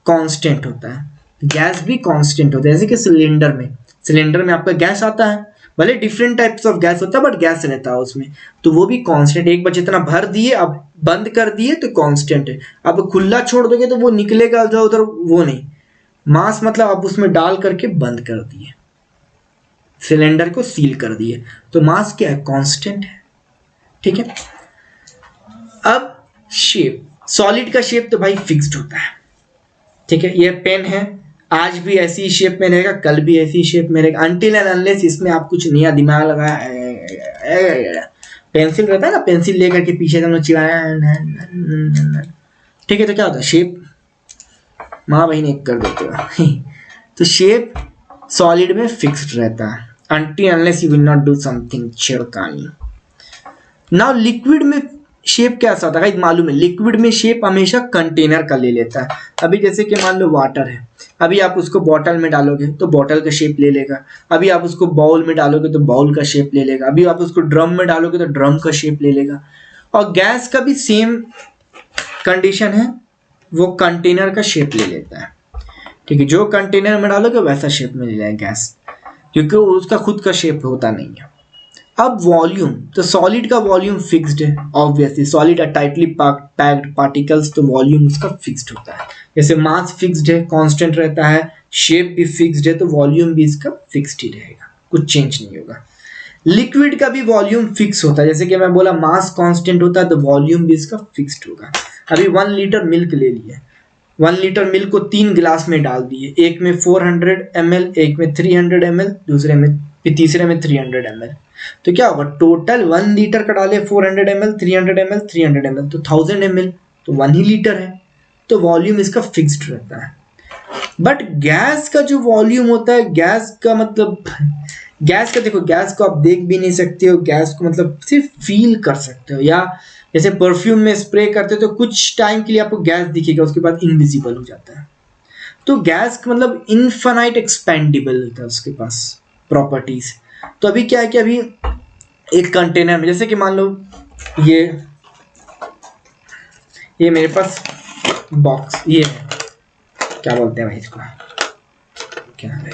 कांस्टेंट होता है, गैस भी कांस्टेंट होता है, जैसे कि सिलेंडर में आपका गैस आता है, भले डिफरेंट टाइप्स ऑफ गैस होता है बट गैस रहता है उसमें, तो वो भी कांस्टेंट। एक बार जितना भर दिए अब बंद कर दिए तो कांस्टेंट है। अब खुला छोड़ दोगे तो वो निकलेगा इधर उधर, वो नहीं। मास मतलब आप उसमें डाल करके बंद कर दिए, सिलेंडर को सील कर दिए, तो मास क्या है, कांस्टेंट है। ठीक है। अब शेप, सॉलिड का शेप तो भाई फिक्स्ड होता है। ठीक है, ये पेन है, आज भी ऐसी शेप में रहेगा, कल भी ऐसी शेप में रहेगा, अनटिल एंड अनलेस इसमें आप कुछ नया दिमाग लगाया। पेंसिल रहता है ना, पेंसिल लेकर के पीछे हम लोग चिढ़ाया। ठीक है, तो क्या होता है, शेप माँ बहन एक कर देते हो। तो शेप सॉलिड में फिक्स्ड रहता है until unless you will not do something छिड़कानी। नाउ लिक्विड में शेप कैसा होता है, मालूम है, लिक्विड में शेप हमेशा कंटेनर का ले लेता है। अभी जैसे कि मान लो वाटर है, अभी आप उसको बॉटल में डालोगे तो बॉटल का शेप ले लेगा, अभी आप उसको बाउल में डालोगे तो बाउल का शेप ले लेगा, अभी आप उसको ड्रम में डालोगे तो ड्रम का शेप ले लेगा। और गैस का भी सेम कंडीशन है, वो कंटेनर का शेप ले लेता है। ठीक है, जो कंटेनर में डालोगे वैसा शेप में ले जाएगा गैस, क्योंकि उसका खुद का शेप होता नहीं है। अब वॉल्यूम, तो सॉलिड का वॉल्यूम फिक्स्ड है, obviously solid are tightly packed particles, तो वॉल्यूम उसका फिक्स्ड होता है। जैसे मास फिक्स्ड है, कांस्टेंट रहता है, शेप भी फिक्स्ड है, तो वॉल्यूम भी इसका फिक्स्ड ही रहेगा, कुछ चेंज नहीं होगा। लिक्विड का भी वॉल्यूम फिक्स होता है, जैसे कि मैं बोला मास कांस्टेंट होता है तो वॉल्यूम भी इसका फिक्स्ड होगा। अभी 1 लीटर मिल्क ले लिया, 1 लीटर मिल्क को 3 गिलास में डाल दिए, एक में 400 ml, एक में 300 ml, दूसरे में तीसरे में 300 ml, तो क्या होगा, टोटल 1 लीटर का डाले 400 ml, 300 ml, 300 ml, तो 1000 ml, तो 1 ही लीटर है, तो वॉल्यूम इसका फिक्स्ड रहता है। बट गैस का जो वॉल्यूम होता है, गैस का मतलब, गैस का देखो, गैस को आप देख भी नहीं सकते हो, गैस को मतलब सिर्फ फील कर सकते हो, या जैसे परफ्यूम में स्प्रे करते हो तो कुछ टाइम के लिए आपको गैस दिखेगा, उसके बाद इनविजिबल हो जाता है। तो गैस मतलब इनफाइनाइट एक्सपेंडेबल होता है उसके पास प्रॉपर्टीज। तो अभी क्या है कि अभी एक कंटेनर में, जैसे कि मान लो ये मेरे पास बॉक्स, ये है, क्या बोलते हैं भाई इसको, क्या है,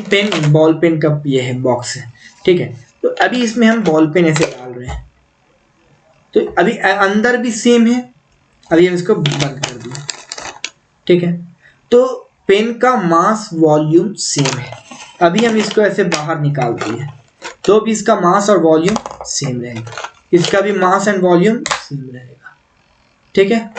पेन बॉल पेन का ये है बॉक्स है। ठीक है, तो अभी इसमें हम बॉल पेन ऐसे डाल रहे हैं, तो अभी अंदर भी सेम है, अभी हम इसको बंद कर दिया। ठीक है, तो पेन का मास वॉल्यूम सेम है, अभी हम इसको ऐसे बाहर निकाल दिए तो भी इसका मास और वॉल्यूम सेम रहेगा, इसका भी मास एंड वॉल्यूम सेम रहेगा। ठीक है,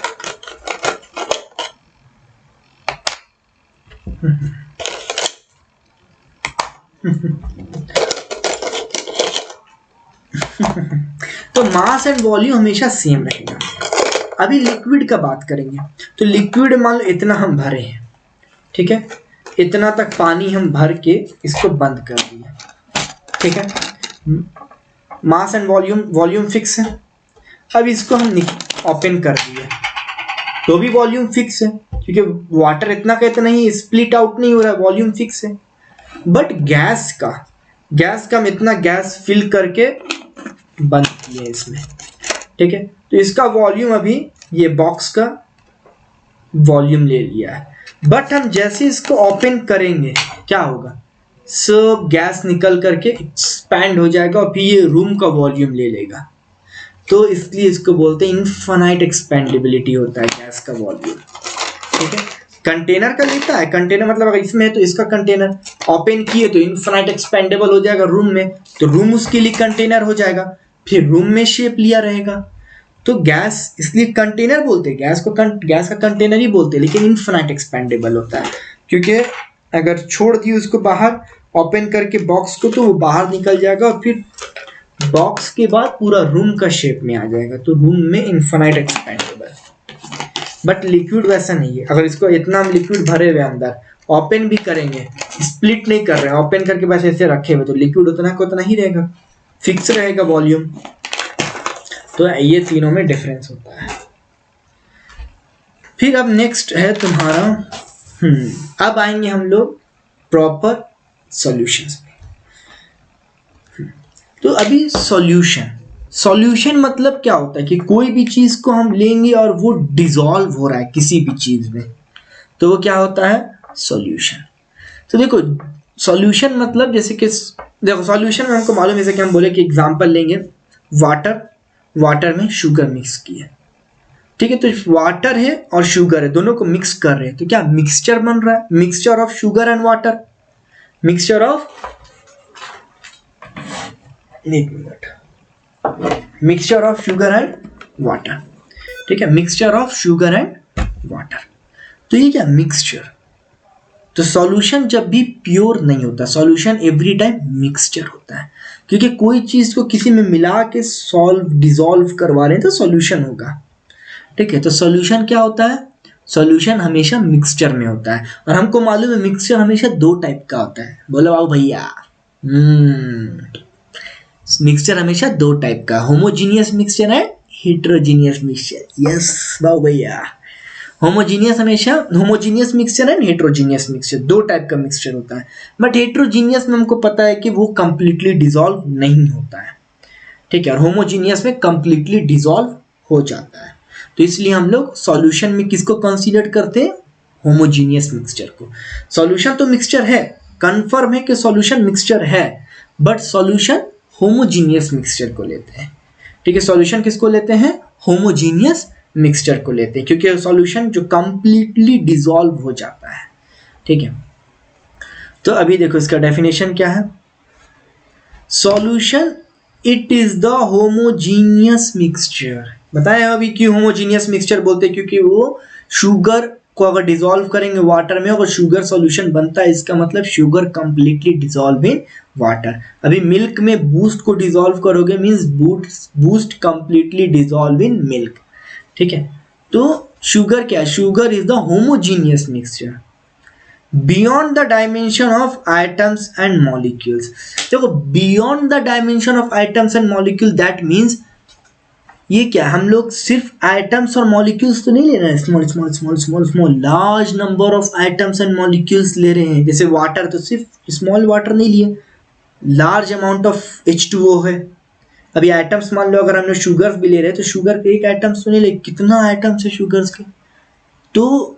तो मास एंड वॉल्यूम हमेशा सेम रहेगा। अभी लिक्विड का बात करेंगे, तो लिक्विड मान लो इतना हम भरे हैं, ठीक है, इतना तक पानी हम भर के इसको बंद कर दिए। ठीक है, मास एंड वॉल्यूम फिक्स है। अब इसको हम ओपन कर दिए तो भी वॉल्यूम फिक्स है, क्योंकि वाटर इतना का इतना ही स्प्लिट आउट नहीं हो रहा है, वॉल्यूम फिक्स है। बट गैस का हम इतना गैस फिल करके बंद किया इसमें। ठीक है, तो इसका वॉल्यूम अभी ये बॉक्स का वॉल्यूम ले लिया है, बट हम जैसे इसको ओपन करेंगे क्या होगा, सब गैस निकल करके एक्सपैंड हो जाएगा और फिर ये रूम का वॉल्यूम ले लेगा। तो इसलिए इसको बोलते हैं इनफाइनाइट एक्सपेंडेबिलिटी होता है गैस का वॉल्यूम। ठीक है, कंटेनर का लेता है, कंटेनर मतलब अगर इसमें है तो इसका कंटेनर ओपन किए तो इनफाइनाइट एक्सपेंडेबल हो जाएगा रूम में, तो रूम उसके लिए कंटेनर हो जाएगा, फिर रूम में शेप लिया रहेगा। तो गैस इसलिए कंटेनर बोलते हैं, गैस का कंटेनर ही बोलते हैं, लेकिन इनफाइनाइट एक्सपेंडेबल होता है, क्योंकि अगर छोड़ दिए उसको बाहर ओपन करके बॉक्स को, तो वो बाहर निकल जाएगा और फिर बॉक्स के बाद पूरा रूम का शेप में आ जाएगा, तो रूम में इनफाइनाइट एक्सपेंडेबल। बट लिक्विड वैसा नहीं है, अगर इसको इतना हम लिक्विड भरे हुए अंदर ओपन भी करेंगे, स्प्लिट नहीं कर रहे हैं, ओपन करके बस ऐसे रखे हुए, तो लिक्विड उतना को उतना ही रहेगा, फिक्स रहेगा वॉल्यूम। तो ये तीनों में डिफरेंस होता है। फिर अब नेक्स्ट है तुम्हारा अब आएंगे हम लोग प्रॉपर सॉल्यूशंस में। तो अभी सॉल्यूशन मतलब क्या होता है कि कोई भी चीज को हम लेंगे और वो डिसॉल्व हो रहा है किसी भी चीज में, तो वो क्या होता है, सॉल्यूशन। तो देखो सॉल्यूशन मतलब जैसे कि देखो सॉल्यूशन में हमको मालूम है, जैसे कि हम बोले कि एग्जांपल लेंगे वाटर में शुगर मिक्स किया, ठीक है, तो वाटर है और शुगर है, दोनों को मिक्स कर रहे हैं, तो क्या मिक्सचर बन रहा है, mixture of sugar and water, mixture of mixture of sugar and water, ठीक है, mixture of sugar and water. तो ये क्या मिक्सचर, तो सॉल्यूशन जब भी प्योर नहीं होता, सॉल्यूशन एवरी टाइम मिक्सचर होता है, क्योंकि कोई चीज को किसी में मिला के डिसॉल्व करवा रहे हैं तो सॉल्यूशन होगा, ठीक है। तो सॉल्यूशन क्या होता है, सॉल्यूशन हमेशा मिक्सचर में होता है, और हमको मालूम है मिक्सचर हमेशा दो टाइप का होता है, बोलो आओ भैया। मिक्सचर हमेशा दो टाइप का, होमोजीनियस मिक्सचर है, हेटेरोजीनियस मिक्सचर, यस बाबू भैया। Homogeneous mixture and heterogeneous mixture, दो टाइप का मिक्सचर होता है, बट हेटेरोजीनियस में हमको पता है कि वो कंप्लीटली डिसॉल्व नहीं होता है, ठीक है, और होमोजीनियस में कंप्लीटली डिसॉल्व हो जाता है। तो इसलिए हम लोग सॉल्यूशन में किसको कंसीडर करते हैं, होमोजीनियस मिक्सचर को। सॉल्यूशन तो मिक्सचर है, कंफर्म है कि सॉल्यूशन मिक्सचर है, बट सॉल्यूशन होमोजीनियस मिक्सचर को लेते हैं, ठीक है। सॉल्यूशन किसको लेते हैं, होमोजीनियस मिक्सचर को लेते हैं, क्योंकि सॉल्यूशन जो कंप्लीटली डिसॉल्व हो जाता है, ठीक है। तो अभी देखो इसका डेफिनेशन क्या है, solution it is the homogeneous mixture. बताया अभी क्यों होमोजीनियस मिक्सचर बोलते हैं, क्योंकि वो शुगर को अगर डिसॉल्व करेंगे वाटर में, अगर शुगर सॉल्यूशन बनता है, इसका मतलब sugar completely dissolve in water. अभी मिल्क में बूस्ट को डिसॉल्व करोगे means Boost completely dissolve in milk, ठीक है। तो शुगर क्या है, sugar is the homogeneous mixture beyond the dimension of items and molecules. देखो beyond the dimension of items and molecule, that means ये क्या, हम लोग सिर्फ आइटम्स और मॉलिक्यूल्स तो नहीं ले रहे हैं, small small small small small large number of items and molecules ले रहे हैं। जैसे वाटर तो सिर्फ स्मॉल वाटर नहीं लिए, लार्ज अमाउंट ऑफ H2O है। अभी आइटम्स मान लो अगर हम लोग शुगर्स भी ले रहे हैं, तो शुगर के एक आइटम्स तो नहीं ले, कितना आइटम्स है शुगर्स के। तो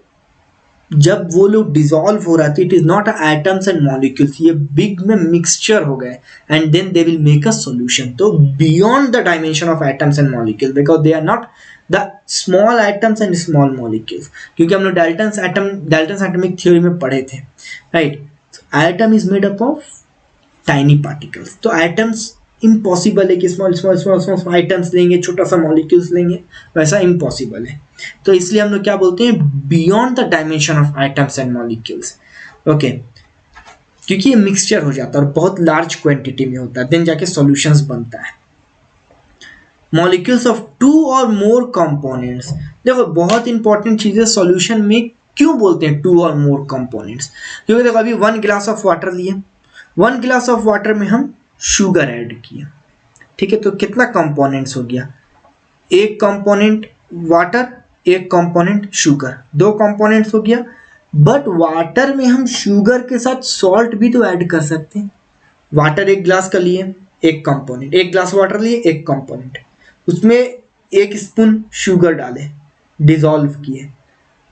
जब वो लोग डिसॉल्व हो रहा था, it is not atoms and molecules, ये बिग में मिक्सचर हो गए, and then they will make a solution. तो beyond the dimension of items and molecules, because they are not the small atoms and small molecules, क्योंकि हम लोग Dalton's atomic theory में पढ़े थे, right. Atom is made up of tiny particles, तो atoms impossible है कि small small small small atoms लेंगे, छोटा सा मॉलिक्यूल्स लेंगे, वैसा इम्पॉसिबल है। तो इसलिए हम लोग क्या बोलते हैं, beyond the dimension of items and molecules, okay, क्योंकि ये मिक्सचर हो जाता है और बहुत लार्ज क्वांटिटी में होता है, देन जाके सॉल्यूशंस बनता है। मॉलिक्यूल्स ऑफ टू और मोर कंपोनेंट्स, देखो बहुत इंपॉर्टेंट चीज है सॉल्यूशन में, क्यों बोलते हैं टू और मोर कंपोनेंट्स, क्योंकि देखो अभी 1 गिलास ऑफ वाटर लिए, 1 गिलास ऑफ वाटर में हम शुगर ऐड किया, ठीक है, तो कितना कंपोनेंट्स हो गया, एक कंपोनेंट वाटर, एक कंपोनेंट शुगर, 2 कंपोनेंट्स हो गया। बट वाटर में हम शुगर के साथ सॉल्ट भी तो ऐड कर सकते हैं। वाटर 1 गिलास का लिए, एक कंपोनेंट, 1 गिलास वाटर लिए, एक कंपोनेंट, उसमें 1 स्पून शुगर डाले, डिसॉल्व किए,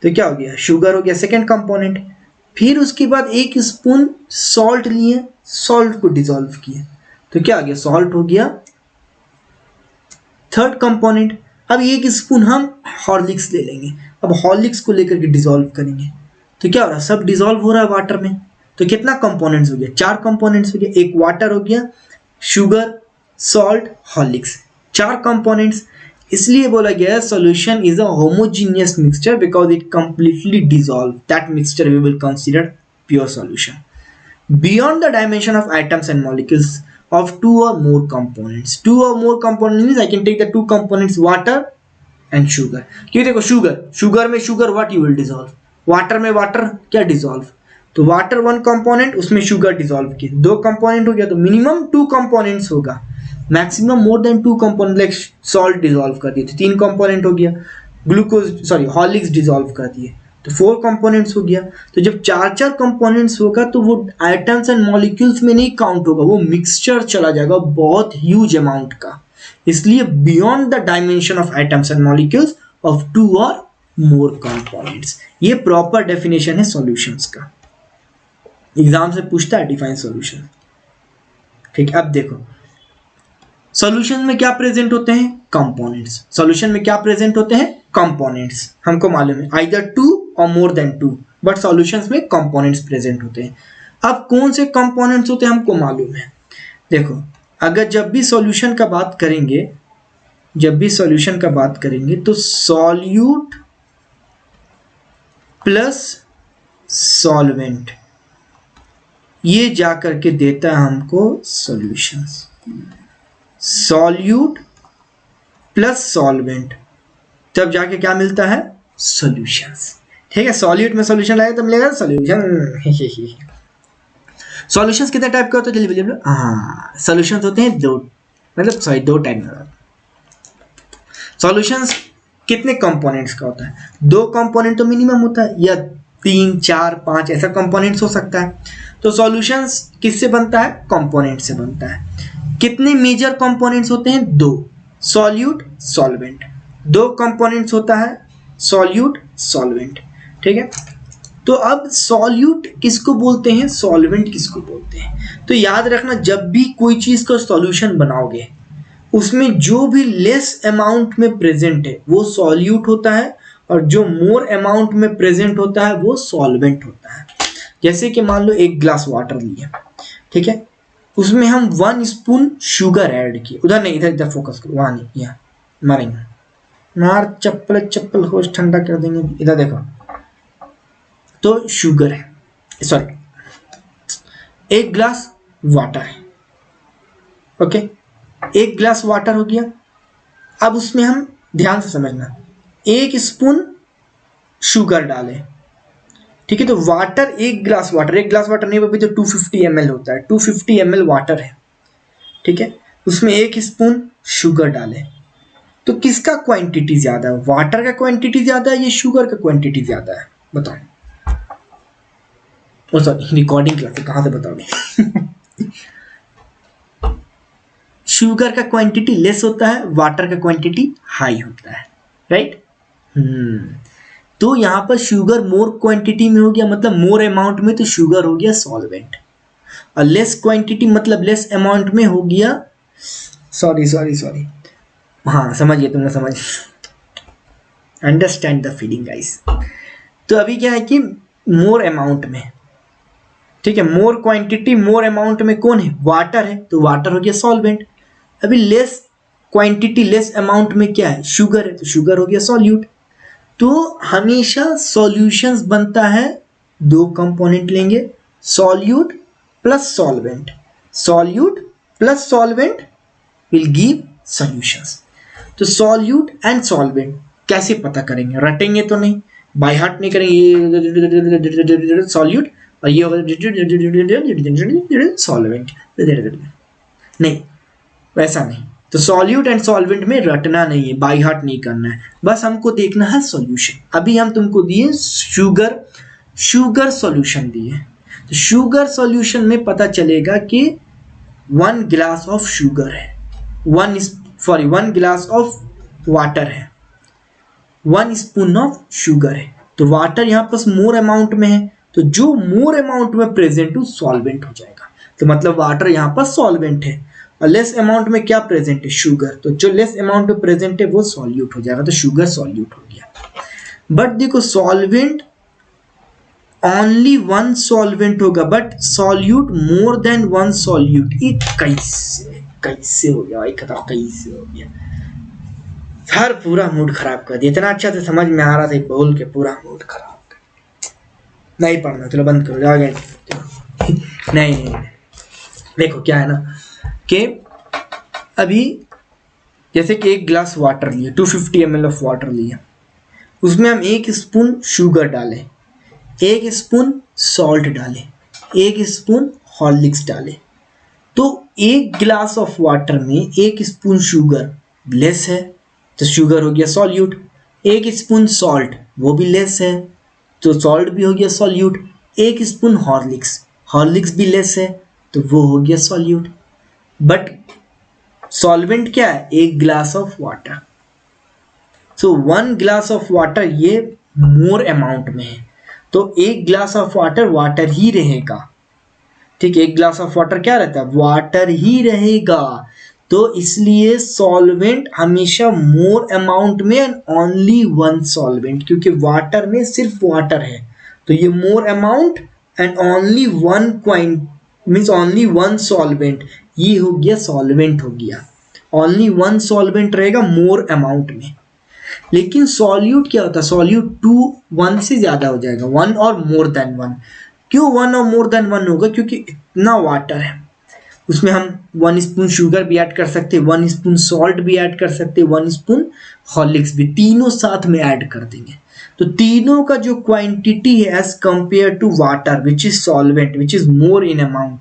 तो क्या हो गया, शुगर हो गया सेकेंड कंपोनेंट। फिर उसके बाद 1 स्पून सॉल्ट लिए, सॉल्ट को डिसॉल्व किए, तो क्या हो गया, सॉल्ट हो गया थर्ड कंपोनेंट। अब 1 स्पून हम हॉर्लिक्स ले लेंगे, अब हॉर्लिक्स को लेकर के डिसॉल्व करेंगे, तो क्या हो रहा है, सब डिसॉल्व हो रहा है वाटर में। तो कितना कंपोनेंट्स हो गया, 4 कंपोनेंट्स हो गया, एक वाटर हो गया, शुगर, सॉल्ट, हॉर्लिक्स, 4 कंपोनेंट्स। इसलिए बोला गया है solution is a homogeneous mixture because it completely dissolve, that mixture we will consider pure solution. Beyond the dimension of items and molecules of 2 or more components, 2 or more components means I can take the 2 components water and sugar। क्योंकि देखो sugar में sugar what you will dissolve, water में water क्या dissolve, तो water 1 component, उसमें sugar dissolve किए, 2 component हो गया, तो मिनिमम 2 कंपोनेंट्स होगा, maximum more than 2 component, like salt dissolve कर दिए तो 3 कंपोनेंट हो गया, हॉर्लिक्स डिसॉल्व कर दिए तो 4 कंपोनेंट्स हो गया। तो जब 4 कंपोनेंट्स होगा तो वो आइटम्स एंड मॉलिक्यूल्स में नहीं काउंट होगा, वो मिक्सचर चला जाएगा बहुत ह्यूज अमाउंट का। इसलिए beyond the dimension of items and molecules of 2 और मोर कंपोनेंट्स, ये प्रॉपर डेफिनेशन है सॉल्यूशंस का। एग्जाम से पूछता है डिफाइन सॉल्यूशन। ठीक है, अब देखो सॉल्यूशन में क्या प्रेजेंट होते हैं, कंपोनेंट्स। सॉल्यूशन में क्या प्रेजेंट होते हैं, कंपोनेंट्स। हमको मालूम है आइदर 2 और मोर देन 2, बट सॉल्यूशंस में कंपोनेंट्स प्रेजेंट होते हैं। अब कौन से कंपोनेंट्स होते हैं हमको मालूम है। देखो अगर जब भी सॉल्यूशन का बात करेंगे, जब भी सॉल्यूशन का बात करेंगे तो सॉल्यूट प्लस सॉल्वेंट ये जा करके देता है हमको सॉल्यूशंस। सॉल्यूट प्लस सॉल्वेंट तब जाके क्या मिलता है, सॉल्यूशंस। ठीक है, सॉल्यूट में सॉल्यूशन लाएगा तो मिलेगा सॉल्यूशन। सॉल्यूशंस कितने टाइप के होते हैं जल्दी बोलिए। हाँ, सॉल्यूशंस होते हैं दो, मतलब सॉरी दो टाइप में। सॉल्यूशंस कितने कंपोनेंट्स का होता है, 2 कंपोनेंट तो मिनिमम होता है, या 3 4 5 ऐसा कंपोनेंट्स हो सकता है। तो सॉल्यूशंस किससे बनता है, कंपोनेंट से बनता है। कितने मेजर कंपोनेंट्स होते हैं, 2, सॉल्यूट सॉल्वेंट। 2 कंपोनेंट्स होता है, सॉल्यूट सॉल्वेंट। ठीक है, तो अब सॉल्यूट किसको बोलते हैं, सॉल्वेंट किसको बोलते हैं। तो याद रखना जब भी कोई चीज का सॉल्यूशन बनाओगे उसमें जो भी लेस अमाउंट में प्रेजेंट है वो सॉल्यूट होता है, और जो मोर अमाउंट में प्रेजेंट होता है वो सॉल्वेंट होता है। जैसे कि मान लो 1 ग्लास वाटर लिया, ठीक है, उसमें हम 1 स्पून शुगर ऐड किए। उधर नहीं, इधर इधर फोकस करो, वहां नहीं, यहाँ मारेंगे, मार चप्पल होश ठंडा कर देंगे। इधर देखो, तो शुगर है, सॉरी 1 ग्लास वाटर है। ओके, 1 ग्लास वाटर हो गया। अब उसमें हम ध्यान से समझना, 1 स्पून शुगर डालें। ठीक है, तो water 1 glass water, 1 glass water नहीं वो भी तो 250 ml होता है, 250 ml वाटर है। ठीक है, उसमें 1 स्पून शुगर डालें, तो किसका क्वांटिटी ज्यादा है, वाटर का क्वांटिटी ज्यादा है या शुगर का क्वांटिटी ज्यादा है, बताओ। ओ सॉरी, रिकॉर्डिंग क्लास कहाँ से बताओगे। शुगर का क्वांटिटी लेस होता है, वाटर का क्वांटिटी हाई होता है, राइट। तो यहां पर शुगर मोर क्वांटिटी में हो गया, मतलब मोर अमाउंट में, तो शुगर हो गया सॉल्वेंट। और लेस क्वांटिटी मतलब लेस अमाउंट में हो गया, सॉरी, हाँ समझ गए, तुमने समझ, अंडरस्टैंड द फीलिंग गाइस। तो अभी क्या है कि मोर अमाउंट में, ठीक है, मोर क्वांटिटी मोर अमाउंट में कौन है, वाटर है, तो वाटर हो गया सॉल्वेंट। अभी लेस क्वांटिटी लेस अमाउंट में क्या है, शुगर है, तो शुगर हो गया सॉल्यूट। तो हमेशा सॉल्यूशंस बनता है 2 कंपोनेंट लेंगे, solute plus solvent. Solute plus solvent will give solutions. तो सॉल्यूट एंड सॉल्वेंट कैसे पता करेंगे, रटेंगे तो नहीं, बाय हार्ट नहीं करेंगे, सॉल्यूट और ये होगा सॉल्वेंट, नहीं वैसा नहीं। तो सॉल्यूट एंड सॉल्वेंट में रटना नहीं है, बाय हार्ट नहीं करना है, बस हमको देखना है सॉल्यूशन। अभी हम तुमको दिए शुगर सॉल्यूशन दिए, तो शुगर सॉल्यूशन में पता चलेगा कि 1 ग्लास ऑफ शुगर है, 1 ग्लास ऑफ वाटर है, 1 स्पून ऑफ शुगर है। तो वाटर यहाँ पर मोर अमाउंट में है, तो जो मोर अमाउंट में प्रेजेंट हो सॉल्वेंट हो जाएगा। तो मतलब वाटर यहाँ पर सॉल्वेंट है, और लेस अमाउंट में क्या प्रेजेंट है, शुगर, तो जो लेस अमाउंट में प्रेजेंट है वो सॉल्यूट हो जाएगा, तो शुगर सॉल्यूट हो गया। बट देखो सॉल्वेंट ओनली 1 सॉल्वेंट होगा, but solute more than 1 solute. ये कैसे हो गया भाई, कैसे हो गया, हर पूरा मूड खराब कर दिया। इतना अच्छा से समझ में आ रहा था, बोल के पूरा मूड खराब। नहीं पढ़ना, चलो बंद करो, जा गए। नहीं, देखो क्या है ना कि अभी जैसे कि 1 ग्लास वाटर लिया, 250 ml ऑफ वाटर लिया, उसमें हम 1 स्पून शुगर डालें, 1 स्पून सॉल्ट डालें, 1 स्पून हॉर्लिक्स डालें, तो 1 ग्लास ऑफ वाटर में 1 स्पून शुगर लेस है, तो शुगर हो गया सॉल्यूट। 1 स्पून सॉल्ट वो भी लेस है, तो सॉल्ट भी हो गया सॉल्यूट। 1 स्पून हॉर्लिक्स भी लेस है, तो वो हो गया सॉल्यूट। बट सॉल्वेंट क्या है, 1 glass of water, so 1 glass of water ये मोर अमाउंट में है, तो 1 ग्लास ऑफ वाटर ही रहेगा, ठीक है, एक ग्लास ऑफ वाटर क्या रहता है, वाटर ही रहेगा। तो इसलिए सॉल्वेंट हमेशा मोर अमाउंट में एंड ओनली वन सॉल्वेंट, क्योंकि वाटर में सिर्फ वाटर है, तो ये more amount and only one quant means only one solvent, ये हो गया सॉल्वेंट हो गया। ओनली वन सॉल्वेंट रहेगा मोर अमाउंट में। लेकिन सॉल्यूट क्या होता है, सॉल्यूट टू वन से ज्यादा हो जाएगा, वन और मोर देन वन। क्यों वन और मोर देन वन होगा, क्योंकि इतना वाटर है, उसमें हम 1 स्पून शुगर भी ऐड कर सकते हैं, 1 स्पून सॉल्ट भी ऐड कर सकते हैं, 1 स्पून हॉर्लिक्स भी, तीनों साथ में ऐड कर देंगे। तो तीनों का जो क्वांटिटी है as compare to water which is solvent which is more in amount,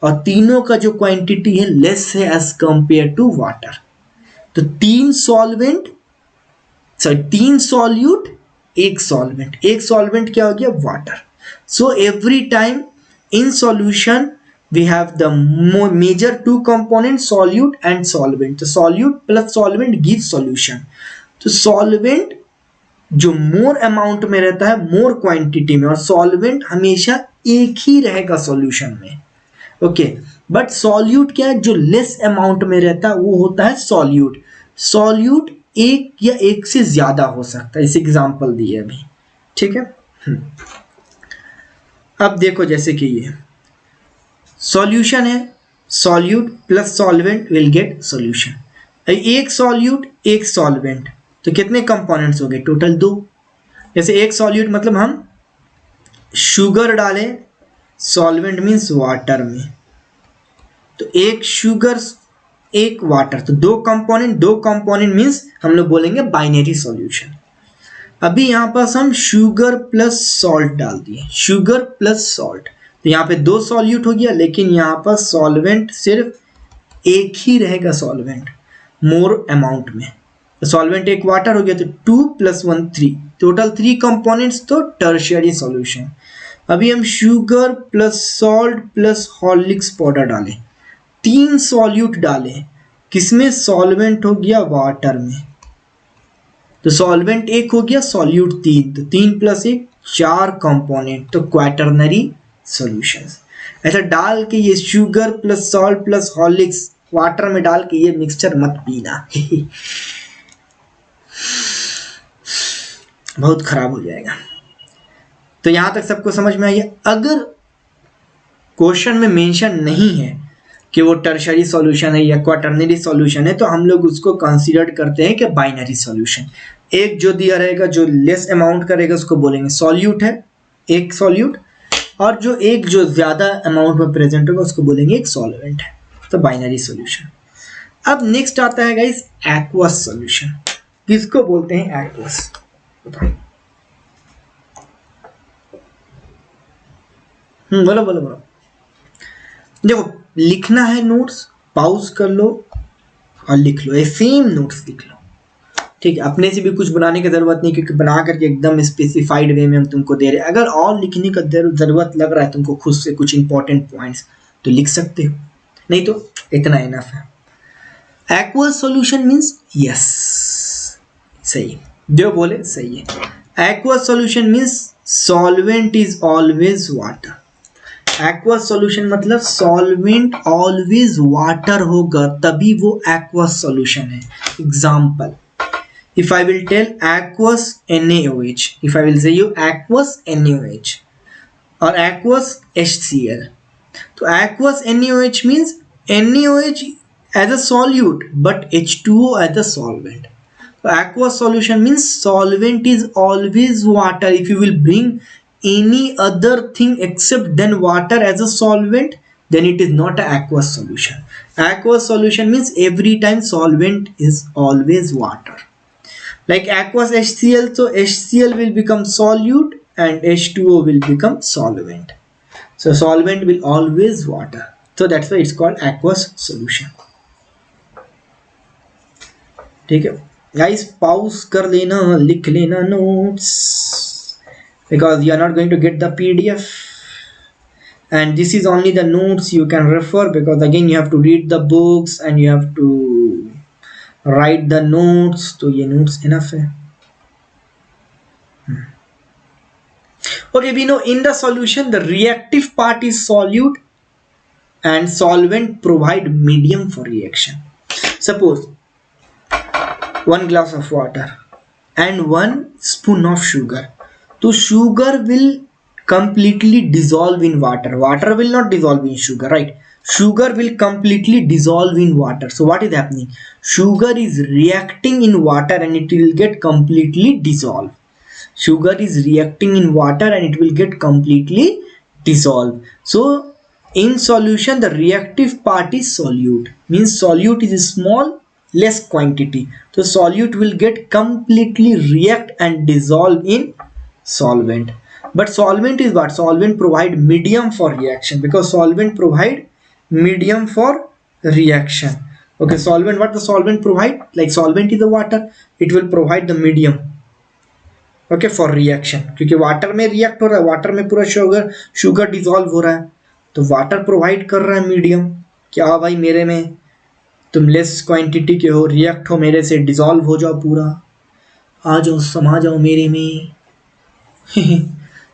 और तीनों का जो क्वांटिटी है लेस है एज कंपेयर टू वाटर। तो 3 सॉल्वेंट सॉरी 3 सॉल्यूट, एक सॉल्वेंट, एक सॉल्वेंट क्या हो गया, water. So every time in solution we have the major two components, solute and solvent. तो solute plus solvent gives solution. तो solvent जो more amount में रहता है, more quantity में, और solvent हमेशा एक ही रहेगा solution में, ओके। बट solute क्या है, जो less amount में रहता है वो होता है solute। solute एक या एक से ज्यादा हो सकता है, इस एग्जाम्पल दिए अभी, ठीक है। अब देखो जैसे कि ये सॉल्यूशन है, solute plus solvent will get solution. एक सॉल्यूट एक सॉल्वेंट, तो कितने कंपोनेंट्स हो गए, टोटल 2। जैसे एक सॉल्यूट मतलब हम शुगर डालें, सॉल्वेंट मीन्स वाटर में, तो एक शुगर एक वाटर, तो दो कंपोनेंट मीन्स हम लोग बोलेंगे बाइनरी सॉल्यूशन। अभी यहां पास हम शुगर प्लस सॉल्ट डाल दिए, शुगर प्लस सॉल्ट, तो यहाँ पे 2 सॉल्यूट हो गया, लेकिन यहाँ पर सॉल्वेंट सिर्फ एक ही रहेगा, सॉल्वेंट मोर अमाउंट में। तो सॉल्वेंट एक वाटर हो गया, तो 2 + 1 3, टोटल 3 कंपोनेंट्स, तो टर्शियरी सॉल्यूशन। अभी हम sugar plus salt plus Horlicks powder डालें, 3 सॉल्यूट डालें, किसमें, सॉल्वेंट हो गया वाटर में, तो सॉल्वेंट एक हो गया, सॉल्यूट 3, तो 3 + 1 4 कंपोनेंट, तो क्वाटरनरी सॉल्यूशंस। ऐसा डाल के ये sugar plus salt plus Horlicks water में डाल के ये मिक्सचर मत पीना बहुत खराब हो जाएगा। तो यहां तक सबको समझ में आई है। अगर क्वेश्चन में मेंशन नहीं है कि वो टर्शरी सॉल्यूशन है या क्वाटरनरी सॉल्यूशन है, तो हम लोग उसको कंसीडर करते हैं कि बाइनरी सॉल्यूशन। एक जो दिया रहेगा जो लेस अमाउंट करेगा उसको बोलेंगे सॉल्यूट है, एक सॉल्यूट, और जो एक जो ज्यादा अमाउंट में प्रेजेंट होगा उसको बोलेंगे एक सॉल्वेंट है, तो बाइनरी सॉल्यूशन। अब नेक्स्ट आता है गाइस एक्वस सॉल्यूशन। किसको बोलते हैं एक्वस, बताओ। बोलो बोलो बोलो। देखो लिखना है नोट्स, पॉज कर लो और लिख लो, ये सेम नोट्स लिख लो, ठीक है। अपने से भी कुछ बनाने की जरूरत नहीं, क्योंकि बना करके एकदम स्पेसिफाइड वे में हम तुमको दे रहे हैं। अगर और लिखने का जरूरत लग रहा है तुमको खुद से कुछ इंपॉर्टेंट पॉइंट्स, तो लिख सकते हो, नहीं तो इतना इनफ है। एक्वस सॉल्यूशन मींस यस, सही, जो बोले सही है। Aqueous solution means solvent is always water. Aqueous solution मतलब सॉल्वेंट ऑलवेज वाटर होगा, तभी वो एक्वस सॉल्यूशन है। Example, if I will tell aqueous NaOH, if I will say you aqueous NaOH or aqueous HCl, तो aqueous NaOH means NaOH as a solute but H2O as a solvent. So aqueous solution means solvent is always water. If you will bring any other thing except than water as a solvent, then it is not an aqueous solution. Aqueous solution means every time solvent is always water. Like aqueous HCl, so HCl will become solute and H2O will become solvent. So solvent will always water. So that's why it's called aqueous solution. ठीक है guys, pause कर लेना, लिख लेना notes, because you are not going to get the PDF, and this is only the notes you can refer, because again you have to read the books and you have to write the notes, तो ये notes enough है। Okay, we know in the solution the reactive part is solute and solvent provide medium for reaction. Suppose 1 glass of water and 1 spoon of sugar. So sugar will completely dissolve in water. Water will not dissolve in sugar, right? Sugar will completely dissolve in water. So what is happening? Sugar is reacting in water and it will get completely dissolved. Sugar is reacting in water and it will get completely dissolved. So in solution, the reactive part is solute. Means solute is small, less quantity. So solute will get completely react and dissolve in solvent. But solvent is what? Solvent provide medium for reaction, because solvent provide medium for reaction. Okay, solvent, what the solvent provide? Like solvent is the water, it will provide the medium, okay, for reaction, क्योंकि water में react हो रहा है, water में पूरा sugar dissolve हो रहा है, तो वाटर प्रोवाइड कर रहा है मीडियम। क्या भाई मेरे में तुम लेस क्वांटिटी के हो, रिएक्ट हो मेरे से, डिजॉल्व हो जाओ पूरा, आ जाओ समा जाओ मेरे में।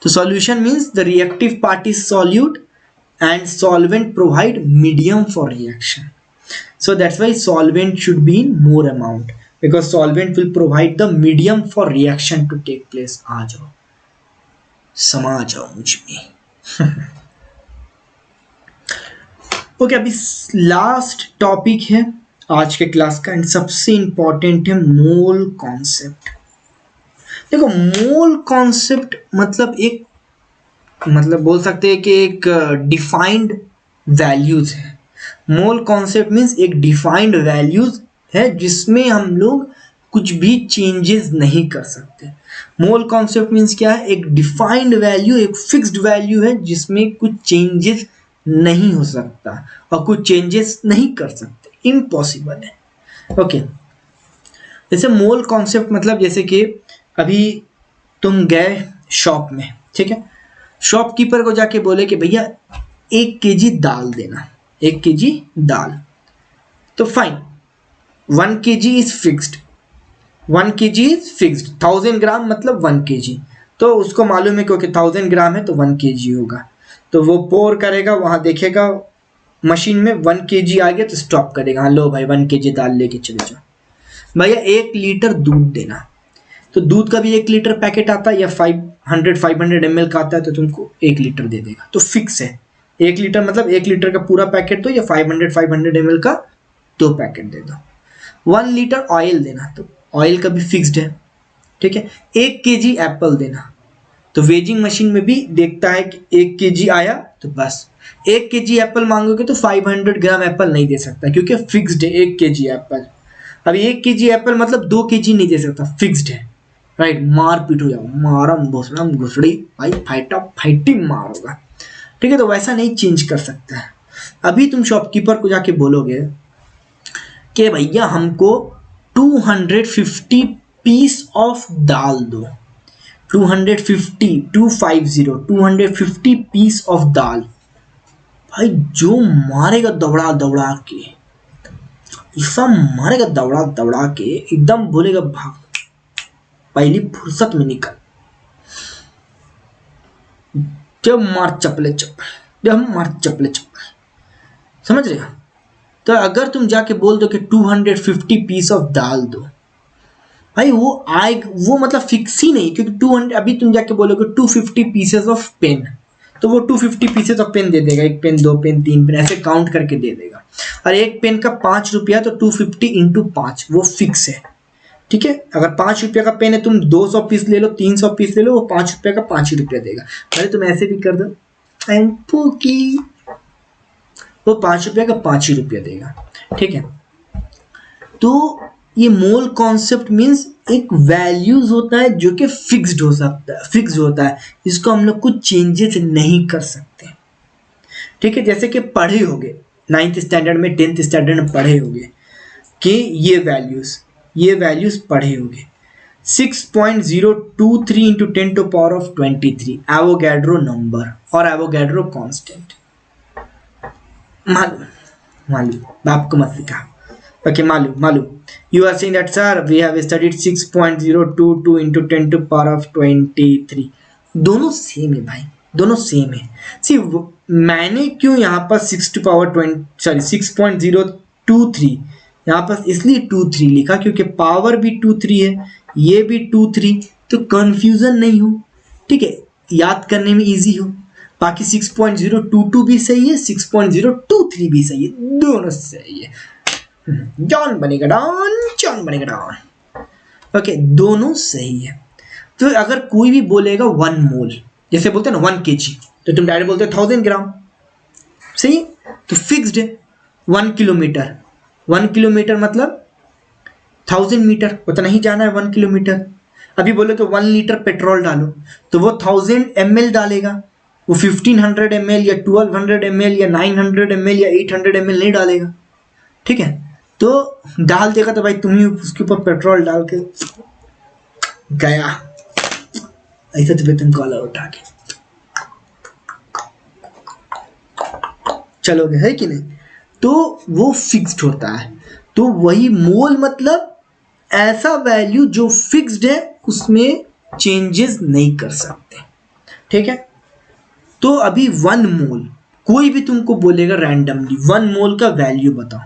तो solution means the reactive part is solute and solvent provide medium for reaction. So that's why solvent should be in more amount, because solvent will provide the medium for reaction to take place. आ जाओ समा जाओ मुझ में। Okay, अभी last topic है आज के class का एंड सबसे इंपॉर्टेंट है मोल कॉन्सेप्ट। देखो मोल कॉन्सेप्ट मतलब एक, मतलब बोल सकते हैं कि एक डिफाइंड वैल्यूज है। मोल कॉन्सेप्ट मीन्स एक डिफाइंड वैल्यूज है जिसमें हम लोग कुछ भी चेंजेस नहीं कर सकते। मोल कॉन्सेप्ट मीन्स क्या है? एक डिफाइंड वैल्यू, एक फिक्स्ड वैल्यू है जिसमें कुछ चेंजेस नहीं हो सकता और कुछ चेंजेस नहीं कर सकते, इम्पॉसिबल है। ओके, जैसे मोल कॉन्सेप्ट मतलब जैसे कि अभी तुम गए शॉप में, ठीक है, शॉपकीपर को जाके बोले कि भैया 1 kg दाल देना, 1 kg दाल, तो fine, 1 kg is fixed, 1 kg is fixed, 1000 ग्राम मतलब 1 kg, तो उसको मालूम है क्योंकि 1000 ग्राम है तो 1 kg होगा, तो वो पोर करेगा, वहां देखेगा मशीन में 1 kg आ गया तो स्टॉप करेगा, हाँ लो भाई 1 kg दाल लेके चले जाओ। भैया 1 लीटर दूध देना, तो दूध का भी 1 लीटर पैकेट आता है या 500 ml का आता है, तो तुमको 1 लीटर दे देगा, तो फिक्स है 1 लीटर, मतलब 1 लीटर का पूरा पैकेट दो या 500 ml का 2 पैकेट दे दो। 1 लीटर ऑयल देना, तो ऑयल का भी फिक्स्ड है, ठीक है। 1 kg एप्पल देना, तो वेजिंग मशीन में भी देखता है कि 1 kg आया तो बस। 1 kg एप्पल मांगोगे तो 500 ग्राम एप्पल नहीं दे सकता क्योंकि फिक्स्ड है 1 kg एप्पल। अभी 1 kg एप्पल मतलब 2 kg नहीं दे सकता, फिक्स्ड है, राइट। मार पीट हो जाओ, मारम भोसड़म घुसड़ी भाई, फाइटा फाइटी मार होगा, ठीक है, तो वैसा नहीं चेंज कर सकता है। अभी तुम शॉपकीपर को जाके बोलोगे कि भैया हमको 250 पीस ऑफ दाल दो, 250 पीस ऑफ दाल, भाई जो मारेगा दौड़ा दौड़ा के, ऐसा मारेगा दौड़ा दौड़ा के, एकदम बोलेगा भाग, पहली फुर्सत में निकल, जब मार चपले चप्पल, जब मार चपले चप्पल, समझ रहे हो? तो अगर तुम जाके बोल दो कि 250 पीस ऑफ दाल दो, भाई वो आएगा, वो मतलब फिक्स ही नहीं, क्योंकि 200, अभी तुम जाके बोलोगे 250 पीसेस ऑफ पेन, तो वो 250 पीसेस ऑफ पेन दे देगा, 1 पेन 2 पेन 3 पेन ऐसे काउंट करके दे देगा, और 1 पेन का 5 रुपया, तो 250 इंटू 5 वो फिक्स है, ठीक है। अगर 5 रुपया का पेन है, तुम 200 पीस ले लो, 300 पीस ले लो, वो 5 रुपया का 5 ही रुपया देगा। अरे तुम ऐसे भी कर दो, वो 5 रुपया का 5 ही रुपया देगा, ठीक है। तो ये मोल कॉन्सेप्ट मीन्स एक वैल्यूज होता है जो कि फिक्स्ड हो सकता है, फिक्स होता है, इसको हम लोग कुछ चेंजेस नहीं कर सकते, ठीक है। जैसे कि पढ़े होगे 9th स्टैंडर्ड में, 10th स्टैंडर्ड में पढ़े होगे कि ये वैल्यूज पढ़े होगे, 6.023 इंटू 10⁻23 एवोगैड्रो नंबर और एवोगैड्रो कांस्टेंट, मालूम बाप को मत सिखा, ओके, मालूम। You are saying that sir we have studied 6.022 into 10⁻23, दोनों सेम है भाई, दोनों सेम है। सी मैंने क्यों यहाँ पर 6 यहाँ पर इसलिए 23 लिखा क्योंकि पावर भी 23 है, ये भी 23, तो कंफ्यूजन नहीं हो, ठीक है, याद करने में इजी हो। बाकी 6.022 भी सही है, 6.023 भी सही है, दोनों सही है। जॉन बनेगा डॉन, जॉन बनेगा डॉन, ओके, दोनों सही है। तो अगर कोई भी बोलेगा 1 मोल, जैसे बोलते हैं ना 1 kg, तो तुम डायरेक्ट बोलते हो 1000 ग्राम, सही है, तो फिक्स्ड है। 1 किलोमीटर, 1 किलोमीटर मतलब 1000 मीटर, उतना ही जाना है 1 किलोमीटर। अभी बोले तो 1 लीटर पेट्रोल डालो, तो वो 1000 ml डालेगा, वो 1500 ml या 1200 ml या 900 ml या 800 ml नहीं डालेगा, ठीक है। तो डाल देगा तो भाई तुम ही उसके ऊपर पेट्रोल डाल के गया, ऐसा तो तुम कॉलर उठा के चलोगे, है कि नहीं। तो वो फिक्स्ड होता है। तो वही मोल मतलब ऐसा वैल्यू जो फिक्स्ड है, उसमें चेंजेस नहीं कर सकते, ठीक है। तो अभी 1 मोल, कोई भी तुमको बोलेगा रैंडमली 1 मोल का वैल्यू बताओ,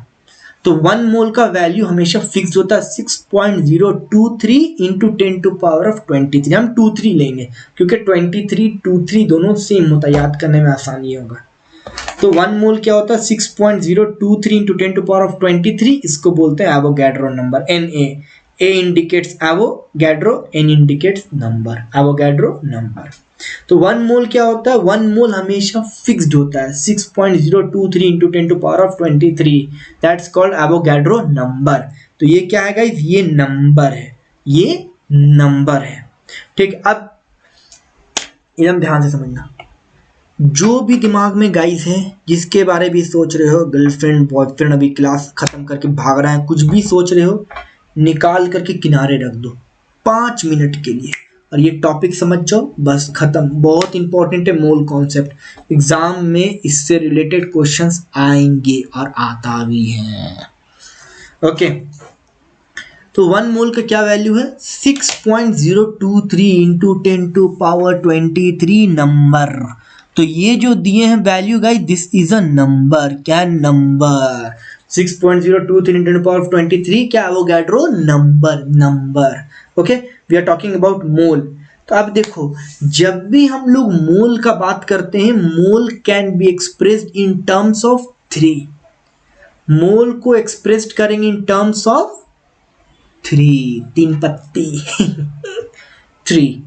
तो 1 मोल का वैल्यू हमेशा फिक्स होता है 6.023 इंटू 10⁻23। हम 23 लेंगे क्योंकि 23 23 दोनों सेम होता है, याद करने में आसानी होगा। तो 1 मोल क्या होता है 6.023 इंटू 10⁻23, इसको बोलते हैं Avogadro number, Na। A indicates Avogadro, N indicates number, Avogadro number. तो 1 मोल क्या होता है, 1 मोल हमेशा फिक्स्ड होता है 6.023 into 10⁻23, that's called Avogadro number. तो ये क्या है गाइस, ये नंबर है, ये नंबर है, ठीक। अब एकदम ध्यान से समझना, जो भी दिमाग में गाइस है, जिसके बारे में सोच रहे हो, गर्लफ्रेंड बॉयफ्रेंड अभी क्लास खत्म करके भाग रहा है, कुछ भी सोच रहे हो, निकाल करके किनारे रख दो 5 मिनट के लिए, और ये टॉपिक समझ जाओ, बस खत्म। बहुत इंपॉर्टेंट है मोल कॉन्सेप्ट, एग्जाम में इससे रिलेटेड क्वेश्चंस आएंगे और आता भी है, ओके। तो 1 मोल का क्या वैल्यू है 6.023 इंटू 10⁻23 नंबर। तो ये जो दिए हैं value guys, this is a number, क्या नंबर, 6.023 इंटू 10⁻23 क्या Avogadro number, number, okay. We are talking about mole. तो अब देखो, जब भी हम लोग मोल का बात करते हैं, mole can be expressed in terms of 3, mole को एक्सप्रेस्ड करेंगे इन टर्म्स ऑफ 3, 3 पत्ती 3।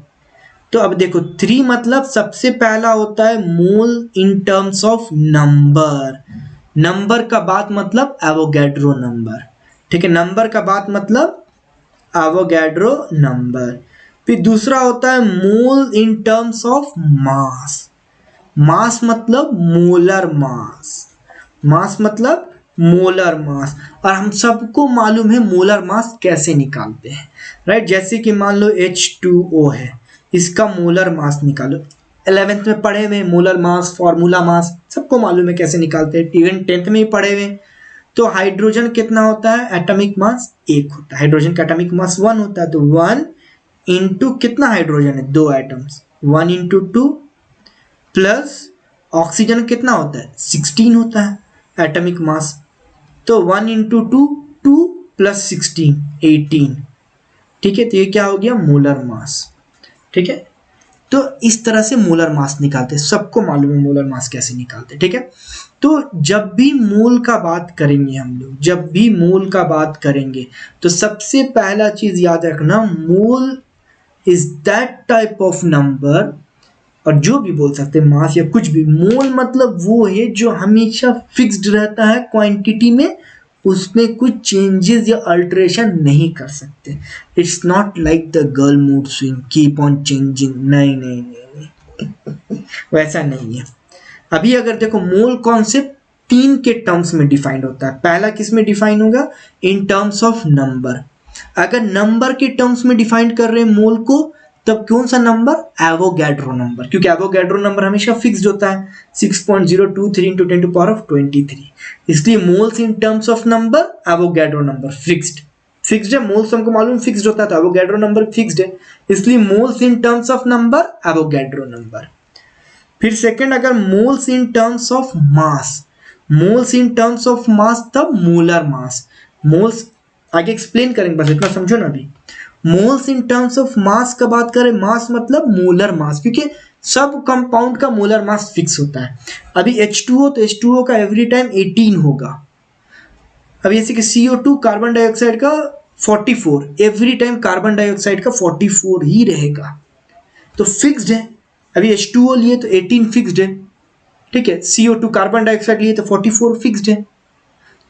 तो अब देखो 3 मतलब सबसे पहला होता है mole in terms of number, number का बात मतलब एवोगैड्रो नंबर, ठीक है, नंबर का बात मतलब एवोगैड्रो नंबर। फिर दूसरा होता है मोल इन टर्म्स ऑफ मास, मास मतलब मोलर मास, मास मतलब मोलर मास। और हम सबको मालूम है मोलर मास कैसे निकालते हैं, राइट। जैसे कि मान लो H2O है, इसका मोलर मास निकालो, 11th में पढ़े हुए मोलर मास, फॉर्मूला मास सबको मालूम है कैसे निकालते हैं, इवन 10th में ही पढ़े हुए। तो हाइड्रोजन कितना होता है, एटॉमिक मास 1 होता है, हाइड्रोजन का एटॉमिक मास 1 होता है, तो 1 इंटू कितना हाइड्रोजन है 2 एटम्स, 1 इंटू 2 प्लस ऑक्सीजन कितना होता है 16 होता है एटॉमिक मास, तो 1 इंटू 2 2 प्लस 16 18, ठीक है। तो ये क्या हो गया मोलर मास, ठीक है। तो इस तरह से मोलर मास निकालते हैं, सबको मालूम है मोलर मास कैसे निकालते हैं, ठीक है। तो जब भी मोल का बात करेंगे हम लोग, जब भी मोल का बात करेंगे, तो सबसे पहला चीज याद रखना, mole is that type of number, और जो भी बोल सकते हैं मास या कुछ भी, मोल मतलब वो है जो हमेशा फिक्स्ड रहता है क्वांटिटी में, उसमें कुछ चेंजेस या अल्टरेशन नहीं कर सकते। It's not like the girl mood swing keep on changing, नहीं नहीं नहीं, नहीं। वैसा नहीं है। अभी अगर देखो मोल कॉन्सेप्ट 3 के टर्म्स में डिफाइंड होता है। पहला किस में डिफाइन होगा, इन टर्म्स ऑफ नंबर। अगर नंबर के टर्म्स में डिफाइन कर रहे हैं मोल को, तब कौन सा नंबर, एवोगैड्रो नंबर, क्योंकि एवोगैड्रो नंबर हमेशा फिक्स्ड होता है 6.023 इंटू 10⁻23, इसलिए moles in terms of number, Avogadro number fixed, fixed है। मोल्स हमको मालूम फिक्स्ड होता है, तो एवोगैड्रो नंबर फिक्स्ड है, इसलिए moles in terms of number, Avogadro number. फिर सेकंड, अगर moles in terms of mass, moles in terms of मास तब मोलर मास, मोल्स आगे एक्सप्लेन करेंगे, बस इतना समझो ना अभी। मोल्स इन टर्म्स ऑफ मास का बात करें, मास मतलब मोलर मास, क्योंकि सब कंपाउंड का मोलर मास फिक्स होता है। अभी H2O तो H2O का एवरी टाइम 18 होगा। अभी जैसे कि CO2 कार्बन डाइऑक्साइड का 44, एवरी टाइम कार्बन डाइऑक्साइड का 44 ही रहेगा, तो फिक्स्ड है। अभी H2O लिए तो 18 फिक्स्ड है, ठीक है। CO2 कार्बन डाइऑक्साइड लिए तो 44 फिक्स्ड है।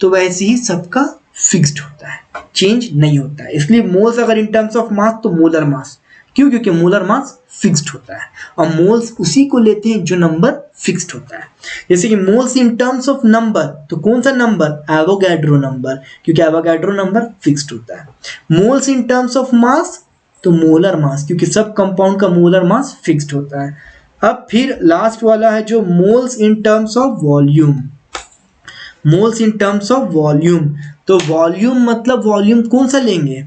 तो वैसे ही सबका फिक्स्ड होता है, चेंज नहीं होता है। इसलिए मोल्स अगर इन टर्म्स ऑफ मास तो मोलर मास, क्यों? क्योंकि मोलर मास फिक्स्ड होता है और मोल्स उसी को लेते हैं जो नंबर फिक्स्ड होता है। जैसे कि moles in terms of number, तो कौन सा नंबर? एवोगैड्रो नंबर, क्योंकि एवोगैड्रो नंबर फिक्स्ड होता है। Moles in terms of mass तो मोलर मास, क्योंकि सब कंपाउंड का मोलर मास फिक्स्ड होता है। अब फिर लास्ट वाला है जो moles in terms of volume, moles in terms of volume. तो वॉल्यूम मतलब वॉल्यूम कौन सा लेंगे?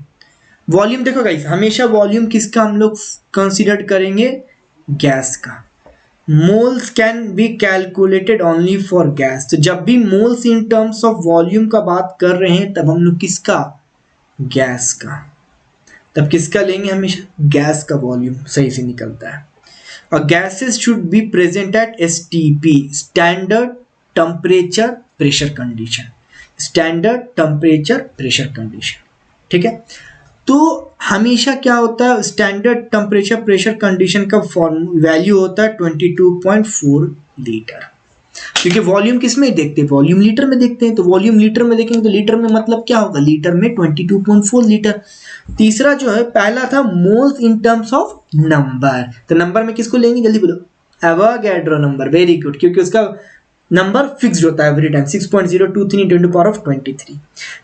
वॉल्यूम देखो गाइस, हमेशा वॉल्यूम किसका हम लोग कंसीडर करेंगे? गैस का। Moles can be calculated only for gas. तो जब भी moles in terms of volume का बात कर रहे हैं तब हम लोग किसका? गैस का। तब किसका लेंगे? हमेशा गैस का वॉल्यूम सही से निकलता है। और gases should be present at STP, standard temperature pressure condition, standard temperature pressure condition, ठीक है। तो हमेशा क्या होता है? स्टैंडर्ड टेम्परेचर प्रेशर कंडीशन का वैल्यू होता है 22.4 लीटर, क्योंकि वॉल्यूम किस में देखते हैं? वॉल्यूम लीटर में देखते हैं। तो वॉल्यूम लीटर में देखेंगे तो लीटर में मतलब क्या होगा? लीटर में 22.4 लीटर। तीसरा जो है, पहला था moles in terms of number, तो नंबर में किसको लेंगे? जल्दी बोलो। एवोगैड्रो नंबर, वेरी गुड, क्योंकि उसका नंबर फिक्स्ड होता है एवरी टाइम 6.023 × 10⁻23।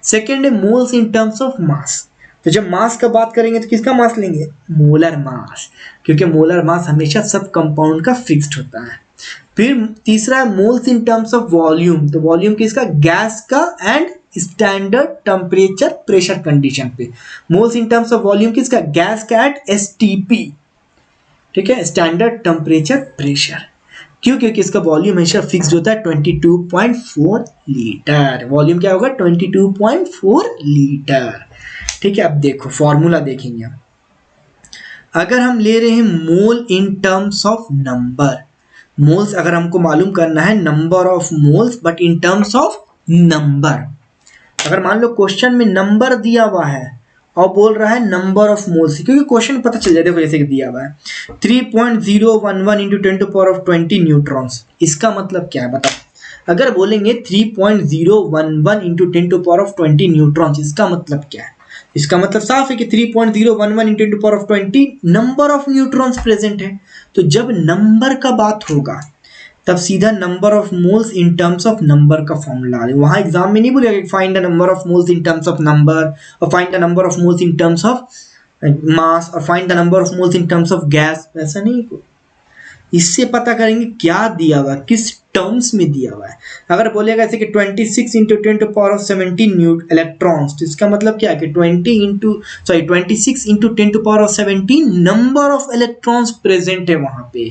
सेकेंड है moles in terms of mass. तो जब मास का बात करेंगे तो किसका मास लेंगे? मोलर मास, क्योंकि मोलर मास हमेशा सब कंपाउंड का फिक्स्ड होता है। फिर तीसरा है moles in terms of volume. तो वॉल्यूम किसका? गैस का and standard temperature pressure condition पे। Moles in terms of volume किसका? गैस का एट STP, ठीक है, स्टैंडर्ड टेम्परेचर प्रेशर। क्यों? क्योंकि इसका वॉल्यूम हमेशा फिक्स्ड होता है 22.4 लीटर। वॉल्यूम क्या होगा? 22.4 लीटर, ठीक है। अब देखो फॉर्मूला देखेंगे हम। अगर हम ले रहे हैं mole in terms of number, moles अगर हमको मालूम करना है number of moles but in terms of number, अगर मान लो क्वेश्चन में नंबर दिया हुआ है और बोल रहा है नंबर ऑफ मोल्स, क्योंकि क्वेश्चन पता चल जाता है। जैसे कि दिया हुआ है 3.011 × 10⁻20 न्यूट्रॉन्स, इसका मतलब क्या है बताओ? अगर बोलेंगे 3.011 × 10⁻20 न्यूट्रॉन्स, इसका मतलब क्या है? इसका मतलब साफ है कि 3.011 × 10⁻20 नंबर ऑफ न्यूट्रॉन्स प्रेजेंट है। तो जब नंबर का बात होगा तब सीधा number of moles in terms of number का फॉर्मूला है। वहां एग्जाम में नहीं बोलेगा कि find the number of moles in terms of number, और find the number of moles in terms of mass, और find the number of moles in terms of gas, ऐसा नहीं। इससे पता करेंगे क्या दिया हुआ, किस टर्म्स में दिया हुआ है। अगर बोलेगा ऐसे कि 26 × 10⁻17 इलेक्ट्रॉन्स, तो इसका मतलब क्या है कि 26 × 10⁻17 नंबर ऑफ इलेक्ट्रॉन्स प्रेजेंट है वहां पे,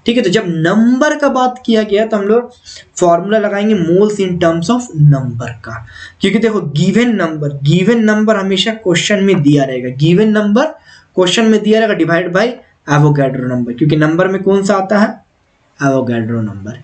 ठीक है। तो जब नंबर का बात किया गया तो हम लोग फॉर्मूला लगाएंगे moles in terms of number का, क्योंकि देखो गिवन नंबर हमेशा क्वेश्चन में दिया रहेगा। गिवन नंबर क्वेश्चन में दिया रहेगा डिवाइड बाय एवोगैड्रो नंबर, क्योंकि नंबर में कौन सा आता है? एवोगैड्रो नंबर,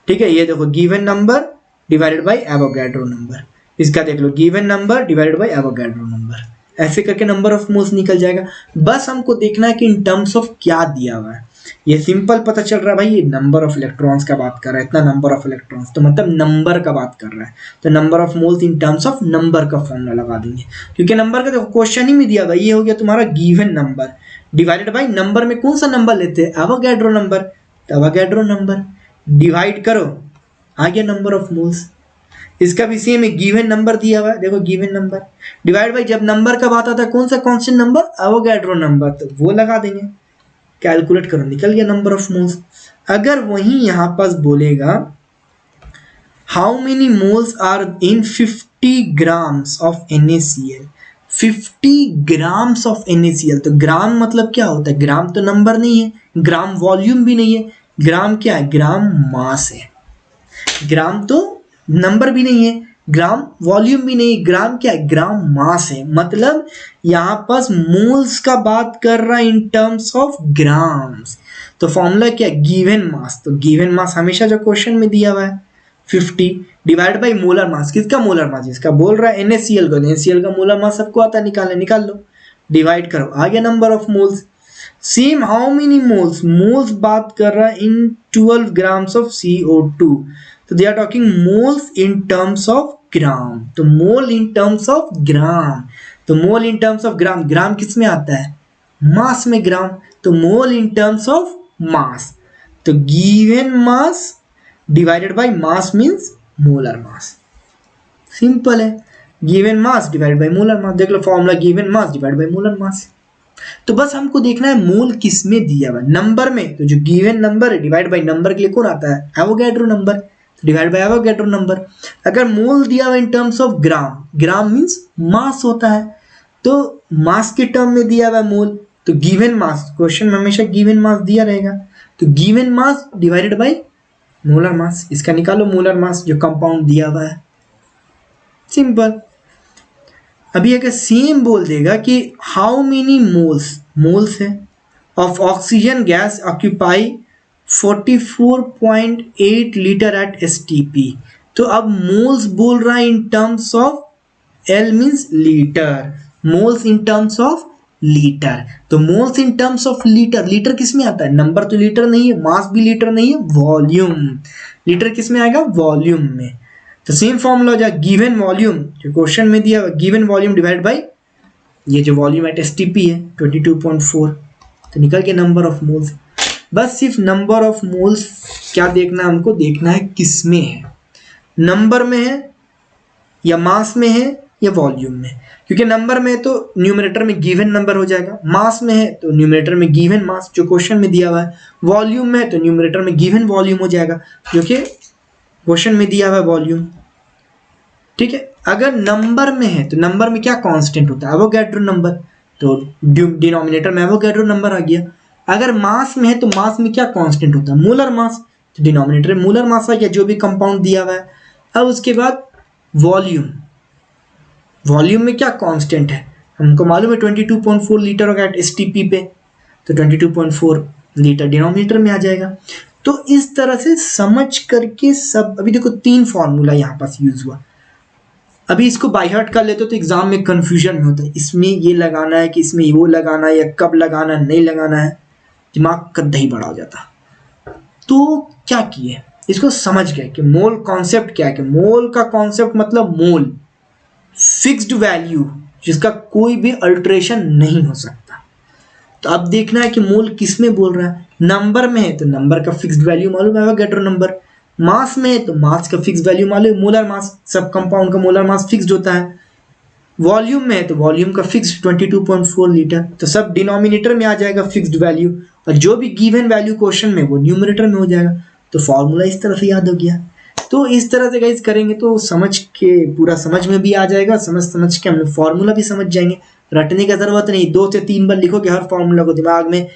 ठीक है। ये देखो given number divided by Avogadro number, इसका देख लो given number divided by Avogadro number, ऐसे करके नंबर ऑफ मोल्स निकल जाएगा। बस हमको देखना है कि इन टर्म्स ऑफ क्या दिया हुआ है। ये सिंपल पता चल रहा है भाई, ये नंबर ऑफ इलेक्ट्रॉन्स का बात कर रहा है, इतना नंबर ऑफ इलेक्ट्रॉन्स, तो मतलब नंबर का बात कर रहा है। तो number of moles in terms of number का फॉर्मूला लगा देंगे, क्योंकि नंबर का देखो क्वेश्चन ही में दिया हुआ। ये हो गया तुम्हारा given number divided by number में कौन सा नंबर लेते हैं? Avogadro number. तो एवोगैड्रो नंबर डिवाइड करो, आ गया नंबर ऑफ मोल्स। इसका भी सेम है, गिवन नंबर दिया हुआ है, देखो गिवन नंबर डिवाइड बाय, जब नंबर का बात आता है कौन सा कांस्टेंट नंबर? एवोगैड्रो नंबर, तो वो लगा देंगे, कैलकुलेट करो, निकल गया नंबर ऑफ मोल्स। अगर वहीं यहां पास बोलेगा how many moles are in 50 grams of NaCl, 50 grams of NaCl, तो ग्राम मतलब क्या होता है? ग्राम तो नंबर नहीं है, ग्राम वॉल्यूम भी नहीं है, ग्राम क्या है? ग्राम मास है। ग्राम तो नंबर भी नहीं है, ग्राम वॉल्यूम भी नहीं, ग्राम क्या है? ग्राम मास है। मतलब यहां पास मोल्स का बात कर रहा है इन टर्म्स ऑफ ग्राम्स। तो फॉर्मूला क्या है? गिवन मास। तो गिवन मास हमेशा जो क्वेश्चन में दिया हुआ है 50 डिवाइड बाई मोलर मास। किसका मोलर मास? जिसका बोल रहा है NaCl का, NaCl का मोलर मास सबको आता है निकालने, निकाल लो, डिवाइड करो, आ गया number of moles. Same how many moles? Moles बात कर रहा है इन 12 ग्राम्स ऑफ CO2। तो they are talking moles in terms of gram. तो mole in terms of gram. तो mole in terms of gram, ग्राम किस में आता है? मास में ग्राम। तो mole in terms of mass. तो given mass divided by mass means molar mass. Simple है, given mass divide by molar mass. देख लो formula, given mass divide by molar mass. तो बस हमको देखना है मोल किस में दिया हुआ है, नंबर में। तो जो गिवन नंबर है डिवाइड बाय नंबर के लिए कौन आता है? Avogadro number. तो डिवाइड बाय एवोगैड्रो नंबर। अगर मोल दिया हुआ in terms of gram, gram means mass होता है, तो मास के टर्म में दिया हुआ है मोल, तो गिवन मास, क्वेश्चन में हमेशा गिवन मास दिया रहेगा। तो given mass divided bye molar मास, इसका निकालो मोलर मास जो कंपाउंड दिया हुआ है। सिंपल। अभी अगर सेम बोल देगा कि हाउ मेनी मोल्स, मोल्स है, of oxygen gas occupy 44.8 litre at STP। तो अब मोल्स बोल रहा है in terms of L means litre, moles in terms of litre. तो moles in terms of litre, litre किस में आता है? नंबर तो लीटर नहीं है, मास भी लीटर नहीं है, वॉल्यूम। लीटर किस में आएगा? वॉल्यूम में। तो सेम फॉर्मूला हो जाएगा, गिवन वॉल्यूम जो क्वेश्चन में दिया, गिवन वॉल्यूम डिवाइड बाय ये जो वॉल्यूम एट STP है 22.4। तो निकल के नंबर ऑफ मोल्स। बस सिर्फ नंबर ऑफ मोल्स क्या देखना है हमको? देखना है किस में है, नंबर में है या मास में है या वॉल्यूम में। क्योंकि नंबर में तो न्यूमरेटर में गिवन नंबर हो जाएगा, मास में है तो न्यूमरेटर में गिवन मास जो क्वेश्चन में दिया हुआ है, वॉल्यूम में है तो न्यूमरेटर में गिवन वॉल्यूम हो जाएगा जो कि क्वेश्चन में दिया हुआ है वॉल्यूम। ठीक है। अगर नंबर में है तो नंबर में क्या कांस्टेंट होता है? Avogadro number. तो डिनोमिनेटर में एवोगैड्रो नंबर आ गया। अगर मास में है तो मास में क्या कांस्टेंट होता है? Molar mass. तो डिनोमिनेटर में मोलर मास आ गया जो भी कंपाउंड दिया हुआ है। अब उसके बाद वॉल्यूम, वॉल्यूम में क्या कांस्टेंट है? हमको मालूम है 22.4 लीटर होगा एट STP पे, तो 22.4 लीटर डिनोमिनेटर में आ जाएगा। तो इस तरह से समझ करके सब, अभी देखो 3 फॉर्मूला यहाँ पास यूज हुआ। अभी इसको बाय हार्ट कर लेते तो एग्जाम में कंफ्यूजन में होता है, इसमें ये लगाना है कि इसमें वो लगाना है या कब लगाना है, नहीं लगाना है, दिमाग कद्दा ही बड़ा हो जाता। तो क्या किए, इसको समझ गए कि मोल कॉन्सेप्ट क्या है। कि मोल का कॉन्सेप्ट मतलब मोल फिक्स्ड वैल्यू जिसका कोई भी अल्टरेशन नहीं हो सकता। तो अब देखना है कि मोल किस में बोल रहा है। नंबर में है तो नंबर का फिक्स्ड वैल्यू मालूम है, एवोगैड्रो नंबर। मास में है तो मास का फिक्स्ड वैल्यू मालूम है, मोलर मास। सब कंपाउंड का मोलर मास फिक्स्ड होता है। वॉल्यूम में है तो वॉल्यूम का फिक्स्ड 22.4 लीटर। तो सब डिनोमिनेटर में आ जाएगा फिक्स्ड वैल्यू, और जो भी गिवन वैल्यू क्वेश्चन में वो न्यूमरेटर में हो जाएगा। तो फॉर्मूला इस तरह से याद हो गया। तो इस तरह से गाइस करेंगे तो समझ के पूरा समझ में भी आ जाएगा, समझ के हम लोग फॉर्मूला भी समझ जाएंगे। रटने की जरूरत नहीं, 2 से 3 बार लिखोगे हर फॉर्मूला को दिमाग में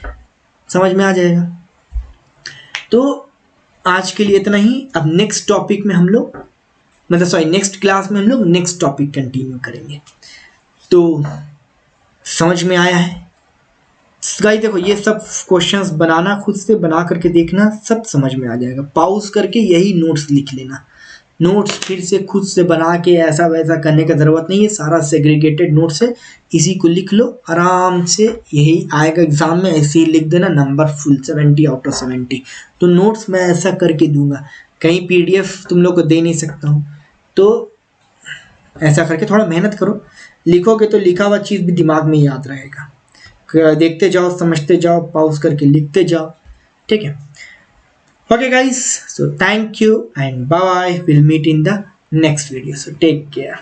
समझ में आ जाएगा। तो आज के लिए इतना ही। अब नेक्स्ट टॉपिक में हम लोग नेक्स्ट क्लास में हम लोग नेक्स्ट टॉपिक कंटिन्यू करेंगे। तो समझ में आया है गाइस? देखो ये सब क्वेश्चंस बनाना, खुद से बना करके देखना, सब समझ में आ जाएगा। पॉज करके यही नोट्स लिख लेना। नोट्स फिर से खुद से बना के ऐसा वैसा करने का ज़रूरत नहीं है, सारा सेग्रीगेटेड नोट्स है, इसी को लिख लो आराम से। यही आएगा एग्जाम में, ऐसे ही लिख देना नंबर फुल 70 आउट ऑफ 70। तो नोट्स मैं ऐसा करके दूंगा, कहीं PDF तुम लोग को दे नहीं सकता हूँ। तो ऐसा करके थोड़ा मेहनत करो, लिखोगे तो लिखा हुआ चीज़ भी दिमाग में याद रहेगा। देखते जाओ, समझते जाओ, पॉज करके लिखते जाओ। ठीक है। Okay guys, so thank you and bye bye. We'll meet in the next video. So take care.